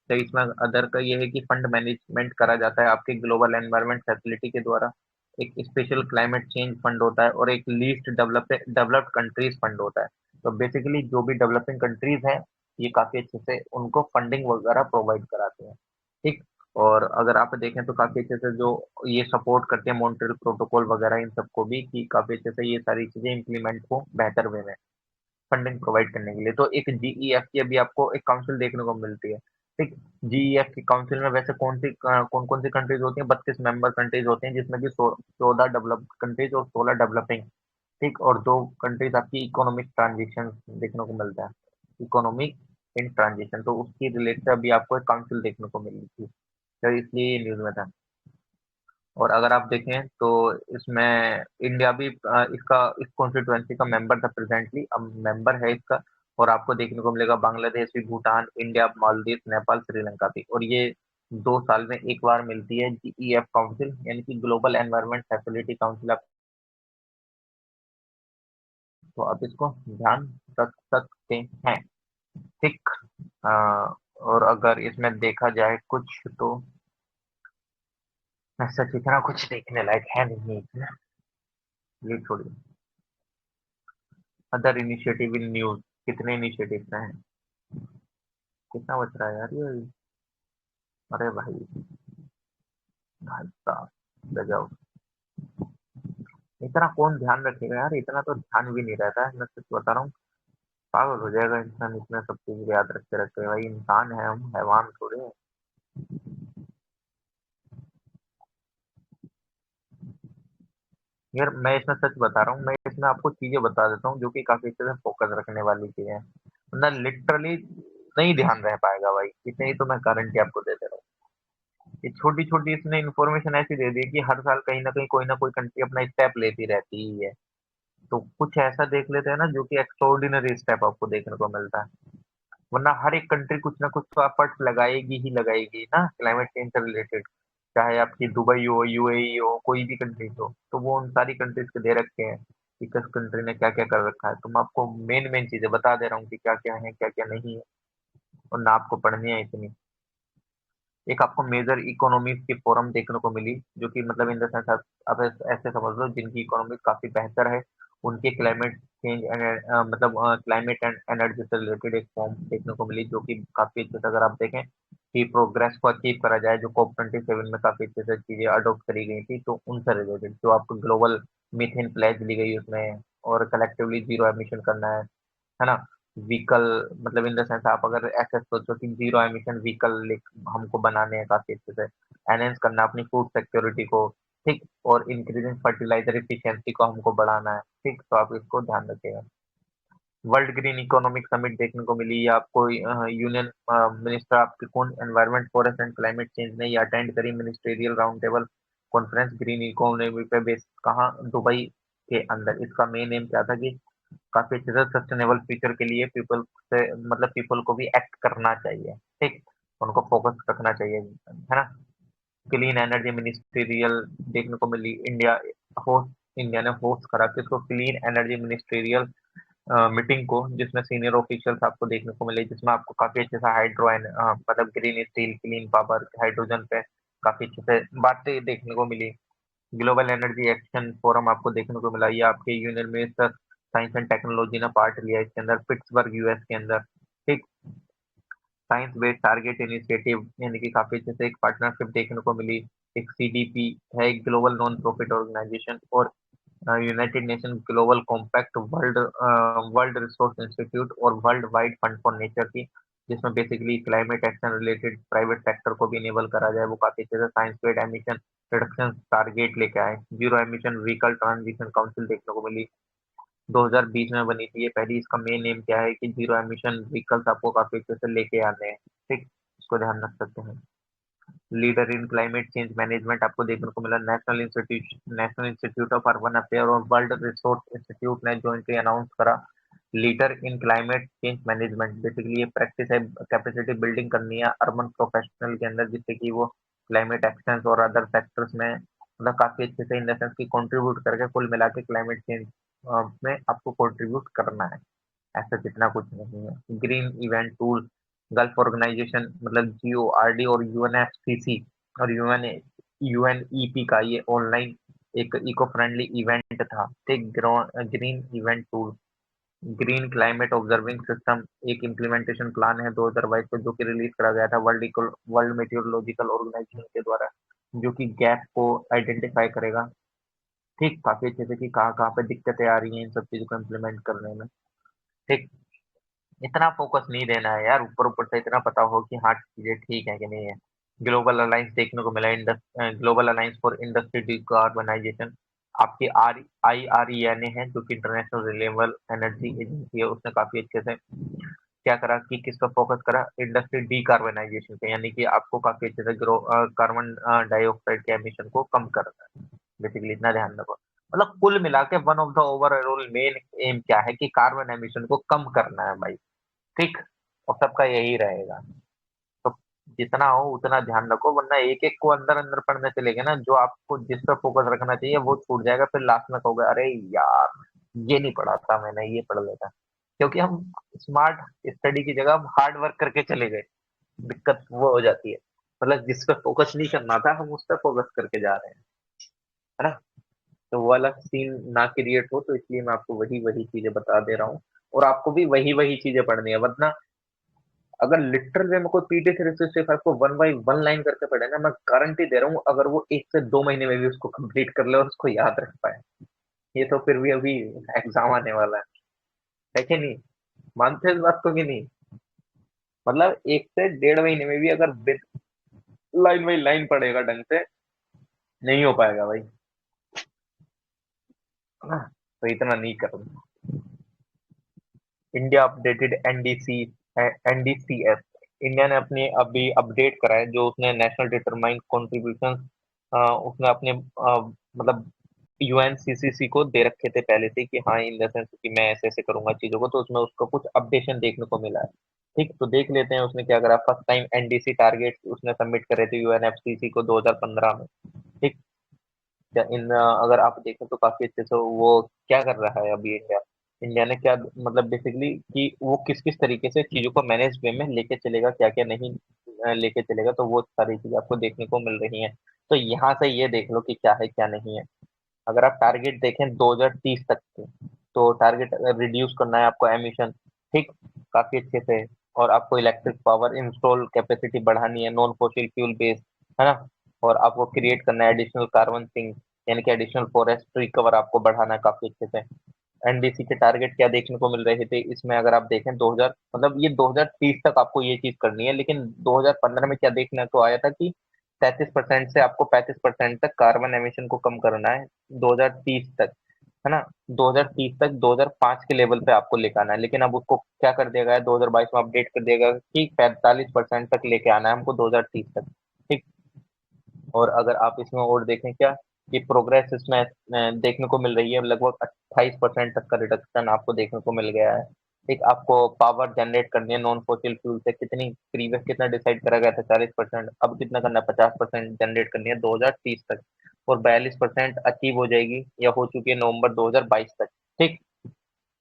तो इसमें अदर का ये है कि फंड मैनेजमेंट करा जाता है आपके ग्लोबल एनवायरनमेंट फैसिलिटी के द्वारा। एक स्पेशल क्लाइमेट चेंज फंड होता है और एक लीस्ट डेवलप्ड कंट्रीज फंड होता है। तो बेसिकली जो भी डेवलपिंग कंट्रीज हैं, ये काफी अच्छे से उनको फंडिंग वगैरह प्रोवाइड कराते हैं। ठीक। और अगर आप देखें तो काफी अच्छे से जो ये सपोर्ट करते हैं मॉन्ट्रियल प्रोटोकॉल वगैरह इन सबको भी, कि काफी अच्छे से ये सारी चीजें इम्प्लीमेंट हो बेहतर वे में फंडिंग प्रोवाइड करने के लिए। तो एक जीईएफ की अभी आपको एक काउंसिल देखने को मिलती है। ठीक, जीईएफ की काउंसिल में वैसे कौन कौन सी कंट्रीज होती हैं? 32 मेंबर कंट्रीज होते हैं, जिसमें कि 14 डेवलप्ड कंट्रीज और 16 डेवलपिंग। ठीक, और दो कंट्रीज आपकी इकोनॉमिक ट्रांजिशन देखने को मिलता है, इकोनॉमिक इन ट्रांजिशन। तो उसकी रिलेटेड अभी आपको एक काउंसिल देखने को मिली थी, तो इसलिए ये न्यूज में था। और अगर आप देखें तो इसमें इंडिया भी इसका इस कॉन्स्टिट्यूएंसी का मेंबर था प्रेजेंटली, अब मेंबर है इसका। और आपको देखने को मिलेगा बांग्लादेश भी, भूटान, इंडिया, मालदीव, नेपाल, श्रीलंका भी। और ये 2 साल में एक बार मिलती है जीईएफ काउंसिल, यानी कि ग्लोबल एनवायरनमेंट फैसिलिटी काउंसिल। आप तो आप इसको ध्यान रख सकते हैं। ठीक, अ, और अगर इसमें देखा जाए कुछ तो ऐसा इतना कुछ देखने लायक है नहीं इसमें, ये छोड़िए। अदर इनिशिएटिव इन न्यूज, कितने इनिशिएटिव हैं? कितना बच रहा है यार ये? अरे भाई, भाई साहब, गजब। इतना कौन ध्यान रखेगा यार, इतना तो ध्यान भी नहीं रहता है, मैं सच बता रहा हूँ। पागल हो जाएगा इंसान इतना सब चीज याद रखते रखते। भाई इंसान है, हम हैवान थोड़े हैं। यार मैं इसमें सच बता रहा हूँ, मैं इसमें आपको चीजें बता देता हूँ जो कि काफी अच्छे से फोकस रखने वाली चीजें हैं, वरना लिटरली नहीं ध्यान रह पाएगा भाई। इतने ही तो मैं गारंटी आपको दे दे रहा हूँ। ये छोटी छोटी इसने इन्फॉर्मेशन ऐसी दे दी है कि हर साल कहीं ना कहीं कोई ना कोई कंट्री अपना स्टेप लेती रहती ही है। तो कुछ ऐसा देख लेते हैं ना जो कि एक्स्ट्राऑर्डिनरी स्टेप आपको देखने को मिलता है। वरना हर एक कंट्री कुछ ना कुछ तो एफर्ट लगाएगी ही लगाएगी ना क्लाइमेट चेंज से रिलेटेड। चाहे आपकी दुबई हो, यूएई हो, कोई भी कंट्री हो, तो वो उन सारी कंट्रीज के दे रखे हैं कि किस कंट्री ने क्या क्या कर रखा है। तो मैं आपको मेन मेन चीजें बता दे रहा हूँ कि क्या क्या है क्या क्या नहीं है, और ना आपको पढ़नी है इतनी। एक आपको मेजर इकोनॉमीज की फोरम देखने को मिली, जो कि मतलब इन द सेंस आप ऐसे समझ लो जिनकी इकोनॉमी काफी बेहतर है, उनके क्लाइमेट चेंज मतलब क्लाइमेट एंड एनर्जी से रिलेटेड एक फॉर्म देखने को मिली, जो कि काफी अच्छे से अगर आप देखें कि प्रोग्रेस को अचीव करा जाए, जो COP27 में काफी अच्छे से चीजें अडॉप्ट करी गई थी, तो उनसे रिलेटेड जो आपको ग्लोबल मीथेन प्लेज ली गई उसमें, और कलेक्टिवली जीरो एमिशन करना है ना। व्हीकल, मतलब इन द सेंस आप अगर ऐसे सोचो कि जीरो एमिशन व्हीकल हमको बनाने हैं काफी अच्छे से, एनहेंस करना अपनी फूड सिक्योरिटी को। ठीक, और इंक्रीजिंग फर्टिलाइजर इफिशियंसी को हमको बढ़ाना है। ठीक, तो आप इसको ध्यान रखिएगा। वर्ल्ड ग्रीन इकोनॉमिक समिट देखने को मिली, या आपको यूनियन मिनिस्टर आपके कौन, environment, forest and climate change ने ये अटेंड करी ministerial round table conference green economy पे बेस, कहाँ? दुबई के अंदर। इसका मेन एम क्या था कि काफी अच्छे से सस्टेनेबल फ्यूचर के लिए पीपल से, मतलब पीपल को भी एक्ट करना चाहिए। ठीक, उनको फोकस रखना चाहिए, है ना। क्लीन एनर्जी मिनिस्ट्रियल देखने को मिली, इंडिया ने होस्ट करा किसको? क्लीन एनर्जी मिनिस्ट्रियल मीटिंग को, जिसमें सीनियर ऑफिशियल्स आपको देखने को मिले, जिसमें आपको काफी अच्छे से मतलब green steel, clean power, hydrogen पे काफी अच्छे से बातें देखने को मिली। ग्लोबल एनर्जी एक्शन फोरम आपको देखने को मिला, ये आपके union minister science and technology ने पार्ट लिया इसके अंदर, पिट्सबर्ग यूएस के अंदर। ठीक, साइंस बेस्ड टारगेट इनिशिएटिव, यानी कि काफी अच्छे से एक पार्टनरशिप देखने को मिली। एक सीडीपी है, एक ग्लोबल नॉन प्रॉफिट ऑर्गेनाइजेशन, और united nation global compact, world resource institute, और world wide fund for nature की, जिसमें basically climate action related private sector को भी इनेबल करा जाए। वो काफी अच्छे से science based emission reduction target लेके आए। Zero emission vehicle transition council देखने को मिली, 2020 में बनी थी ये पहली। इसका मेन एम क्या है कि जीरो एमिशन व्हीकल्स आपको काफी अच्छे से लेके आने हैं। ठीक, इसको ध्यान रख सकते हैं। Leader in climate change management आपको देखने को मिला, national institute of urban affair और वर्ल्ड रिसोर्स इंस्टीट्यूट ने जॉइंटली अनाउंस करा leader in climate change management. Basically ये प्रैक्टिस है, कैपेसिटी बिल्डिंग करनी है अर्बन प्रोफेशनल के अंदर, जिससे कि वो क्लाइमेट एक्शन और अदर सेक्टर्स में मतलब काफी अच्छे से इन द सेंस की कंट्रीब्यूट करके, कुल मिला के क्लाइमेट चेंज में आपको कंट्रीब्यूट करना है। ऐसा जितना कुछ नहीं है। Green event tool, gulf organisation, मतलब GORD और UNFCC और UNEP का ये ऑनलाइन एक इको फ्रेंडली इवेंट था। ठीक, green event tool green climate observing system एक इम्प्लीमेंटेशन प्लान है 2022 में, जो कि रिलीज करा गया था वर्ल्ड मेट्रोलॉजिकल ऑर्गेनाइजेशन के द्वारा, जो कि गैप को आइडेंटिफाई करेगा। ठीक, काफी अच्छे से कि कहाँ कहाँ पे दिक्कतें आ रही हैं इन सब चीजों को इम्प्लीमेंट करने में। ठीक, इतना फोकस नहीं देना है यार, ऊपर ऊपर से इतना पता हो कि हाँ चीजें ठीक है कि नहीं है। ग्लोबल अलायंस देखने को मिला, global alliance for industry decarbonisation, आपकी IRENA है, जो कि इंटरनेशनल रिन्यूएबल एनर्जी एजेंसी है। उसने काफी अच्छे से क्या करा कि किस पर फोकस करा, इंडस्ट्री डीकार्बनाइजेशन पे, यानी कि आपको काफी अच्छे से कार्बन डाइऑक्साइड के एमिशन को कम करना है। बेसिकली इतना ध्यान रखो, मतलब कुल मिला के one of the overall main M क्या है कि कार्बन एमिशन को कम करना है भाई। ठीक, और सबका यही रहेगा। तो जितना हो उतना ध्यान रखो, वरना एक एक को अंदर अंदर पढ़ने चलेगा ना, जो आपको जिस पर फोकस रखना चाहिए वो छूट जाएगा, फिर लास्ट में कहोगे अरे यार ये नहीं पढ़ा था मैंने, ये पढ़ लेता। क्योंकि हम स्मार्ट स्टडी की जगह हम हार्ड वर्क करके चले गए, दिक्कत वो हो जाती है। मतलब जिस पर फोकस नहीं करना था हम उस पर फोकस करके जा रहे हैं, है ना। तो वो वाला सीन ना क्रिएट हो, तो इसलिए मैं आपको वही वही चीजें बता दे रहा हूँ, और आपको भी वही वही चीजें पढ़नी है। वरना अगर लिटरल वे में कोई PT 365 को वन बाई वन लाइन करके पढ़े ना, मैं गारंटी दे रहा हूँ, अगर वो 1 से 2 महीने में भी उसको कंप्लीट कर ले और उसको याद रख पाए, ये तो फिर भी अभी एग्जाम आने वाला है कि नहीं? मानते हो इस बात को कि नहीं? मतलब 1 से 1.5 महीने में भी अगर लाइन बाई लाइन पढ़ेगा ढंग से, नहीं हो पाएगा भाई, है ना। तो इतना नहीं करूंगा। इंडिया अपडेटेड NDCS, इंडिया ने अपनी अभी अपडेट करा है, जो उसने नेशनल डिटरमाइंड कॉन्ट्रीब्यूशन उसने अपने मतलब UNCCC को दे रखे थे पहले से कि हाँ इन द सेंस कि मैं ऐसे ऐसे करूंगा चीजों को, तो उसमें उसका कुछ अपडेशन देखने को मिला है। ठीक, तो देख लेते हैं उसने क्या करा। फर्स्ट टाइम NDC टारगेट उसने सबमिट करे थे UNFCCC को 2015 में। ठीक, अगर आप देखें तो काफी अच्छे से वो क्या कर रहा है अभी इंडिया। इंडिया ने क्या मतलब बेसिकली कि वो किस किस तरीके से चीजों को मैनेज वे में लेके चलेगा, क्या क्या नहीं लेके चलेगा, तो वो सारी चीजें आपको देखने को मिल रही हैं। तो यहाँ से ये देख लो कि क्या है क्या नहीं है। अगर आप टारगेट देखें 2030 तक के, तो टारगेट रिड्यूस करना है आपको एमिशन। ठीक, काफी अच्छे से। और आपको इलेक्ट्रिक पावर इंस्टॉल कैपेसिटी बढ़ानी है, नॉन फॉसिल फ्यूल बेस्ड, है ना। और आपको क्रिएट करना है एडिशनल कार्बन सिंक, यानी कि एडिशनल फॉरेस्ट रिकवर आपको बढ़ाना है काफी अच्छे से। NDC के टारगेट क्या देखने को मिल रहे थे इसमें, अगर आप देखें 2000 मतलब ये 2030 तक आपको ये चीज करनी है, लेकिन 2015 में क्या देखने को आया था कि 33% से आपको 35% तक कार्बन एमिशन को कम करना है 2030 तक, है ना। 2030 तक 2005 के लेवल पे आपको लेके आना है, लेकिन अब उसको क्या कर दिया गया है, 2022 में अपडेट कर दिया गया कि 45% तक लेके आना है हमको 2030 तक। ठीक, और अगर आप इसमें और देखें क्या कि प्रोग्रेस इसमें देखने को मिल रही है, लगभग 28% तक का रिडक्शन आपको देखने को मिल गया है। ठीक, आपको पावर जनरेट करनी है नॉन फॉसिल फ्यूल से, कितनी प्रीवियस कितना डिसाइड करा गया था 40%, अब कितना करना है 50% जनरेट करनी है 2030 तक, और 42% अचीव हो जाएगी या हो चुकी है नवंबर 2022 तक। ठीक,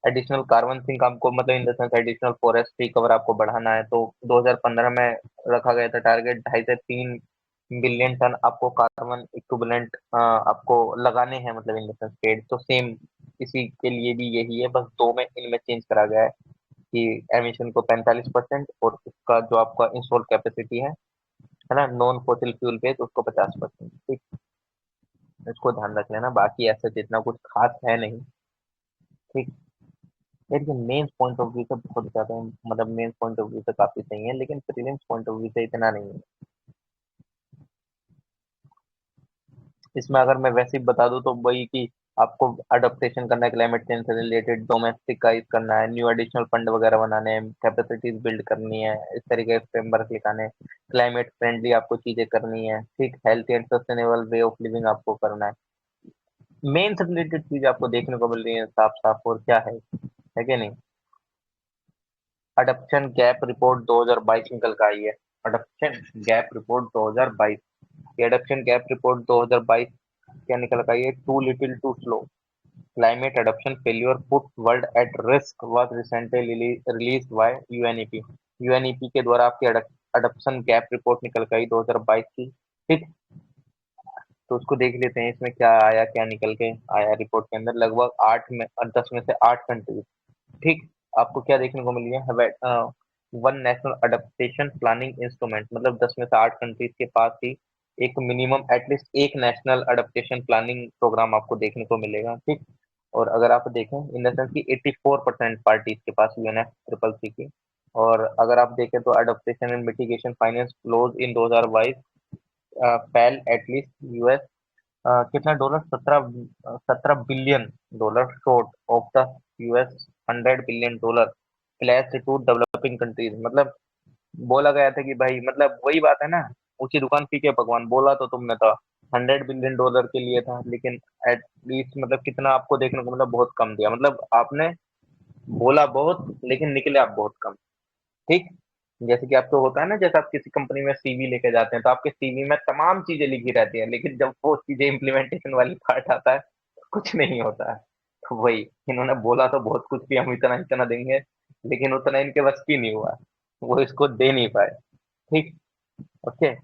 एडिशनल कार्बन सिंक आपको मतलब in the sense additional forest recover आपको बढ़ाना है, तो 2015 में रखा गया था टारगेट 2.5 से 3 बिलियन टन आपको कार्बन इक्विवेलेंट आपको लगाने हैं, मतलब इन द सेंस पेड़। तो सेम इसी के लिए भी यही है, बस दो में इनमें चेंज करा गया है कि एमिशन को 45% और उसका जो आपका इंस्टॉल कैपेसिटी है ना नॉन फॉसिल फ्यूल पे, तो उसको 50%। ठीक, इसको ध्यान रख लेना, बाकी ऐसे जितना कुछ खास है नहीं। ठीक, देखिए मेंस पॉइंट ऑफ व्यू से बहुत ज्यादा मतलब मेंस पॉइंट ऑफ व्यू से काफी सही है, लेकिन प्रीलिम्स पॉइंट ऑफ व्यू से इतना नहीं है। इसमें अगर मैं वैसे ही बता दूं तो वही कि आपको अडॉप्टेशन करना है क्लाइमेट चेंज से रिलेटेड, डोमेस्टिकाइज करना है, न्यू एडिशनल फंड वगैरह बनाने हैं, कैपेसिटीज बिल्ड करनी है, इस तरीके के फ्रेमवर्क लिखाने हैं, क्लाइमेट फ्रेंडली आपको चीजें करनी है। ठीक, healthy and sustainable way of living आपको करना है। मेन से रिलेटेड चीज आपको देखने को मिल रही है साफ साफ, और क्या है कि नहीं। अडॉप्शन गैप रिपोर्ट 2022 निकल कर आई है। अडॉप्शन गैप रिपोर्ट 2022, ये अडॉप्शन गैप रिपोर्ट 2022 क्या निकल कर आई है, too little too slow, climate adoption failure put world at risk was recently released by UNEP. UNEP के द्वारा आपकी अडॉप्शन गैप रिपोर्ट निकल कर आई 2022 की। ठीक, तो उसको देख लेते हैं इसमें क्या आया, क्या निकल के आया रिपोर्ट के अंदर। लगभग 10 में से 8 कंट्रीज ठीक। आपको क्या देखने को मिली है, one national adaptation planning instrument, मतलब 10 में से 8 कंट्रीज के पास ही एक मिनिमम एटलीस्ट एक नेशनल अडेप्टेशन प्लानिंग प्रोग्राम आपको देखने को मिलेगा। ठीक। और अगर आप देखें इन द सेंस की 84% पार्टीज के पास यूएनएफसीसीसी की। और अगर आप देखें तो adaptation and mitigation finance close in 2022 fail at least US कितना dollar, 17 billion dollar short of the US 100 billion dollar place to developing countries. मतलब बोला गया था कि भाई, मतलब वही बात है ना, ऊंची दुकान फीके पकवान, बोला तो तुमने था 100 बिलियन डॉलर के लिए था, लेकिन एटलीस्ट मतलब कितना आपको देखने को मतलब बहुत कम दिया। मतलब आपने बोला बहुत लेकिन निकले आप बहुत कम। ठीक। जैसे कि आपको होता है ना, जैसे आप किसी कंपनी में सीवी लेके जाते हैं तो आपके सीवी में तमाम चीजें लिखी रहती हैं, लेकिन जब वो चीजें इम्प्लीमेंटेशन वाली पार्ट आता है तो कुछ नहीं होता है। तो वही, इन्होंने बोला तो बहुत कुछ कि हम इतना इतना देंगे, लेकिन उतना इनके बस की नहीं हुआ, वो इसको दे नहीं पाए। ठीक। Okay.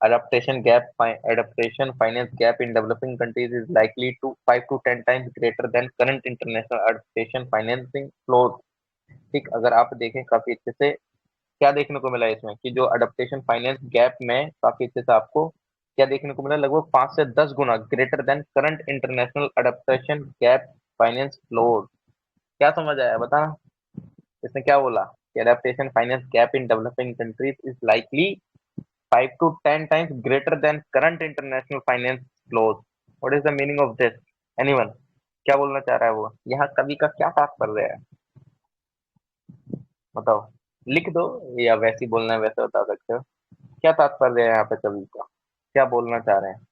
adaptation finance gap in developing countries is likely to 5 to 10 times greater than current international adaptation financing flows। ठीक। अगर आप देखें काफी अच्छे से, क्या देखने को मिला है इसमें कि जो अडेप्टेशन फाइनेंस गैप में काफी अच्छे से आपको क्या देखने को मिला, लगभग 5 से 10 गुना greater than current international adaptation gap finance flows. क्या समझ आया बताना। इसने क्या बोला कि adaptation finance gap in developing countries is likely 5 to 10 times greater than current international finance flows। What is the meaning of this? Anyone? क्या बोलना चाह रहा है वो, यहाँ कवि का क्या तात्पर्य है, बताओ। लिख दो, या वैसे ही बोलना है वैसे बता सकते हो। क्या तात्पर्य है यहाँ पे कवि का, क्या बोलना चाह रहे हैं,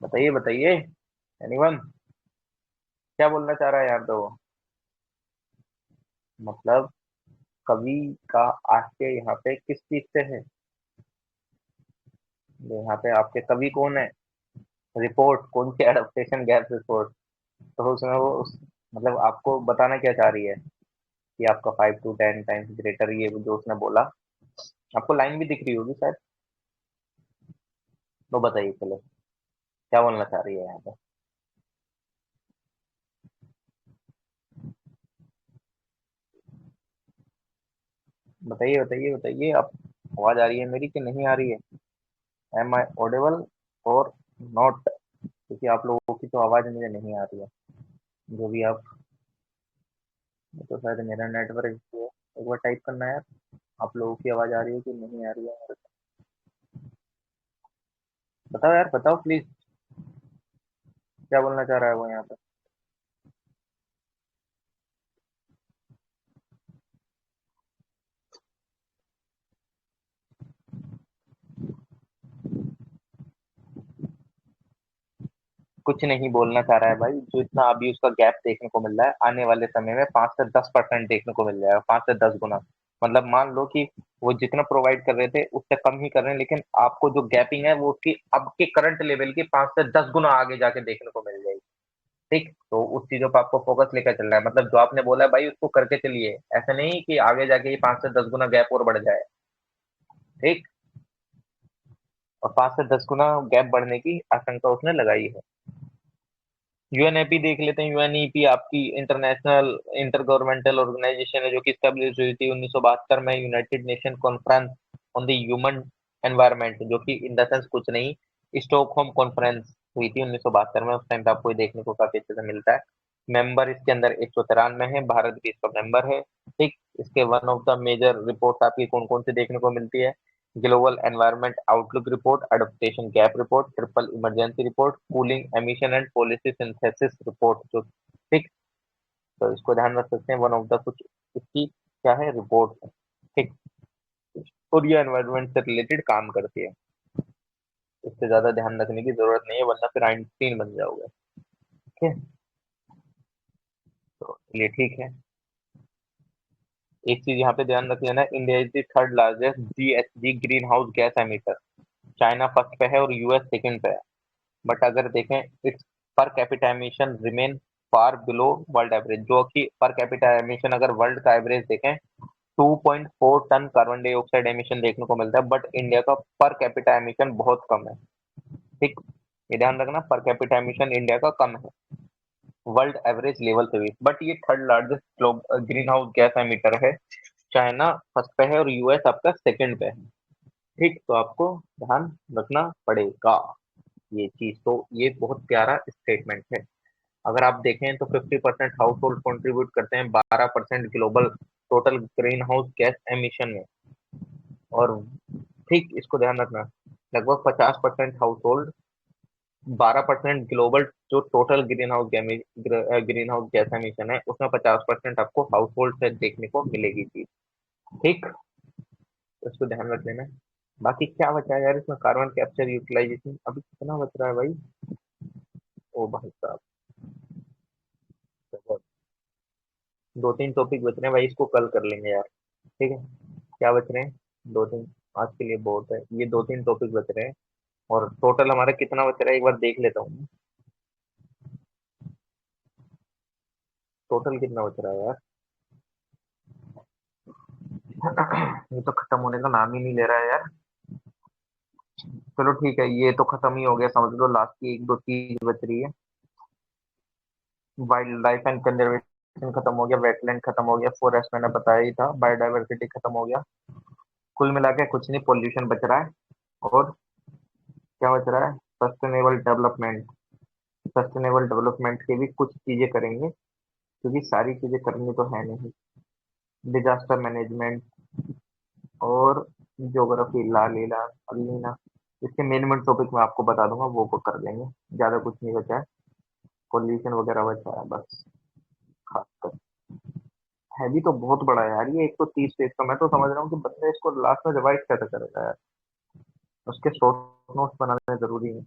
बताइए बताइए। एनीवन? क्या बोलना चाह रहा है यहाँ पे वो? मतलब कवि का आशय यहाँ पे किस चीज से है? यहाँ पे आपके कवि कौन है? रिपोर्ट कौन सी, एडेप्टेशन गैप रिपोर्ट। तो उसमें वो मतलब आपको बताना क्या चाह रही है कि आपका 5 to 10 टाइम्स ग्रेटर, ये जो उसने बोला, आपको लाइन भी दिख रही होगी शायद। तो बताइए चलो, क्या बोलना चाह रही है यहाँ पे? बताइए बताइए बताइए। आप, आवाज आ रही है मेरी कि नहीं आ रही है? एम आई ऑडिबल और नॉट? क्योंकि आप लोगों की तो आवाज मुझे नहीं आ रही है, जो भी आप, तो शायद मेरा नेटवर्क इशू है। एक बार टाइप करना है यार, आप लोगों की आवाज आ रही है कि नहीं आ रही है मेरे को? बताओ यार, बताओ प्लीज, क्या बोलना चाह रहा है वो यहाँ पे? कुछ नहीं बोलना चाह रहा है भाई, जो इतना अभी उसका गैप देखने को मिल रहा है, आने वाले समय में 5 से 10% देखने को मिल जाएगा, 5 से 10 गुना। मतलब मान लो कि वो जितना प्रोवाइड कर रहे थे उससे कम ही कर रहे हैं, लेकिन आपको जो गैपिंग है वो उसकी अब के करंट लेवल की 5 से 10 गुना आगे जाके देखने को मिल जाएगी। ठीक। तो उस चीजों पर आपको फोकस लेकर चलना है, मतलब जो आपने बोला है भाई उसको करके चलिए, ऐसा नहीं कि आगे जाके ये 5 से 10 गुना गैप और बढ़ जाए। ठीक। और 5 से 10 गुना गैप बढ़ने की आशंका उसने लगाई है। यूएनईपी देख लेते हैं। यूएनईपी आपकी इंटरनेशनल इंटर गवर्नमेंटल ऑर्गेनाइजेशन है, जो कि स्टेब्लिश हुई थी 1972 में, United nation conference on the human environment, जो कि इन द सेंस कुछ नहीं, स्टॉकहोम कॉन्फ्रेंस हुई थी 1972 में। उस टाइम पे आपको ये देखने को काफी अच्छे से मिलता है। मेंबर इसके अंदर 193 है, भारत भी इसका मेंबर है। ठीक। इसके one of the major report आपकी कौन कौन सी देखने को मिलती है? Global environment outlook report, adaptation gap report, triple emergency report, cooling emission and policy synthesis report, जो, ठीक। तो इसको ध्यान रख सकते हैं, वन ऑफ द कुछ इसकी क्या है, रिपोर्ट। ठीक। और ये एनवायरनमेंट से रिलेटेड काम करती है, इससे ज्यादा ध्यान रखने की जरूरत नहीं है, वरना फिर आइंस्टीन बन जाओगे। ठीक है। तो ये ठीक है। एक चीज यहाँ पे ध्यान रख लेना, India is the third largest GHG green house gas emitter. China first पे है और यूएस सेकंड पे है। बट अगर देखें, it's per capita emission remain far below world average, जो कि पर कैपिटा एमिशन अगर वर्ल्ड का एवरेज देखें 2.4 टन कार्बन डाइऑक्साइड एमिशन देखने को मिलता है, बट इंडिया का पर कैपिटा एमिशन बहुत कम है। ठीक। ये ध्यान रखना, पर कैपिटा एमिशन इंडिया का कम है वर्ल्ड एवरेज लेवल से भी, बट ये third largest green house gas emitter है। चाइना फर्स्ट पे है और यूएस आपका सेकंड पे है। ठीक, तो आपको ध्यान रखना पड़ेगा ये चीज। तो ये बहुत प्यारा स्टेटमेंट है। अगर आप देखें तो 50% हाउस होल्ड कॉन्ट्रीब्यूट करते हैं 12% global total green house gas emission में। और ठीक, इसको ध्यान रखना, लगभग 50% हाउस होल्ड, 12% ग्लोबल जो total green house gas emission है उसमें 50% आपको हाउस होल्ड से देखने को मिलेगी चीज। ठीक, तो इसको ध्यान रख लेना। बाकी क्या बचा है यार इसमें, कार्बन कैप्चर यूटिलाइजेशन अभी कितना बच रहा है भाई? ओ भाई साहब, दो तीन टॉपिक बच रहे हैं भाई, इसको कल कर लेंगे यार। ठीक है, क्या बच रहे हैं? दो तीन, आज के लिए बहुत है, ये दो तीन टॉपिक बच रहे हैं। और टोटल हमारा कितना बच रहा है एक बार देख लेता हूँ। टोटल कितना बच रहा है यार? ये तो खत्म होने का नाम ही नहीं ले रहा है यार। चलो ठीक है, ये तो खत्म ही हो गया समझ लो, लास्ट की एक दो चीज बच रही है। वाइल्ड लाइफ एंड कंजर्वेशन खत्म हो गया, वेटलैंड खत्म हो गया, फॉरेस्ट मैंने बताया ही था, बायोडाइवर्सिटी खत्म हो गया। कुल मिला के कुछ नहीं, पोल्यूशन बच रहा है। और क्या बच रहा है? Sustainable development. सस्टेनेबल डेवलपमेंट की भी कुछ चीजें करेंगे, क्योंकि सारी चीजें करनी तो है नहीं। डिजास्टर मैनेजमेंट और ज्योग्राफी, ला लीला अलीना, इसके मेन मेन टॉपिक मैं आपको बता दूंगा, वो कर लेंगे। ज्यादा कुछ नहीं बचा है, पोल्यूशन वगैरह बचा है बस। खासकर है भी तो बहुत बड़ा है यार ये, 130 पेज का। मैं तो समझ रहा हूँ कि बंदा इसको लास्ट में रिवाइज कैसे करेगा यार, उसके शॉर्ट नोट्स बनाने जरूरी है।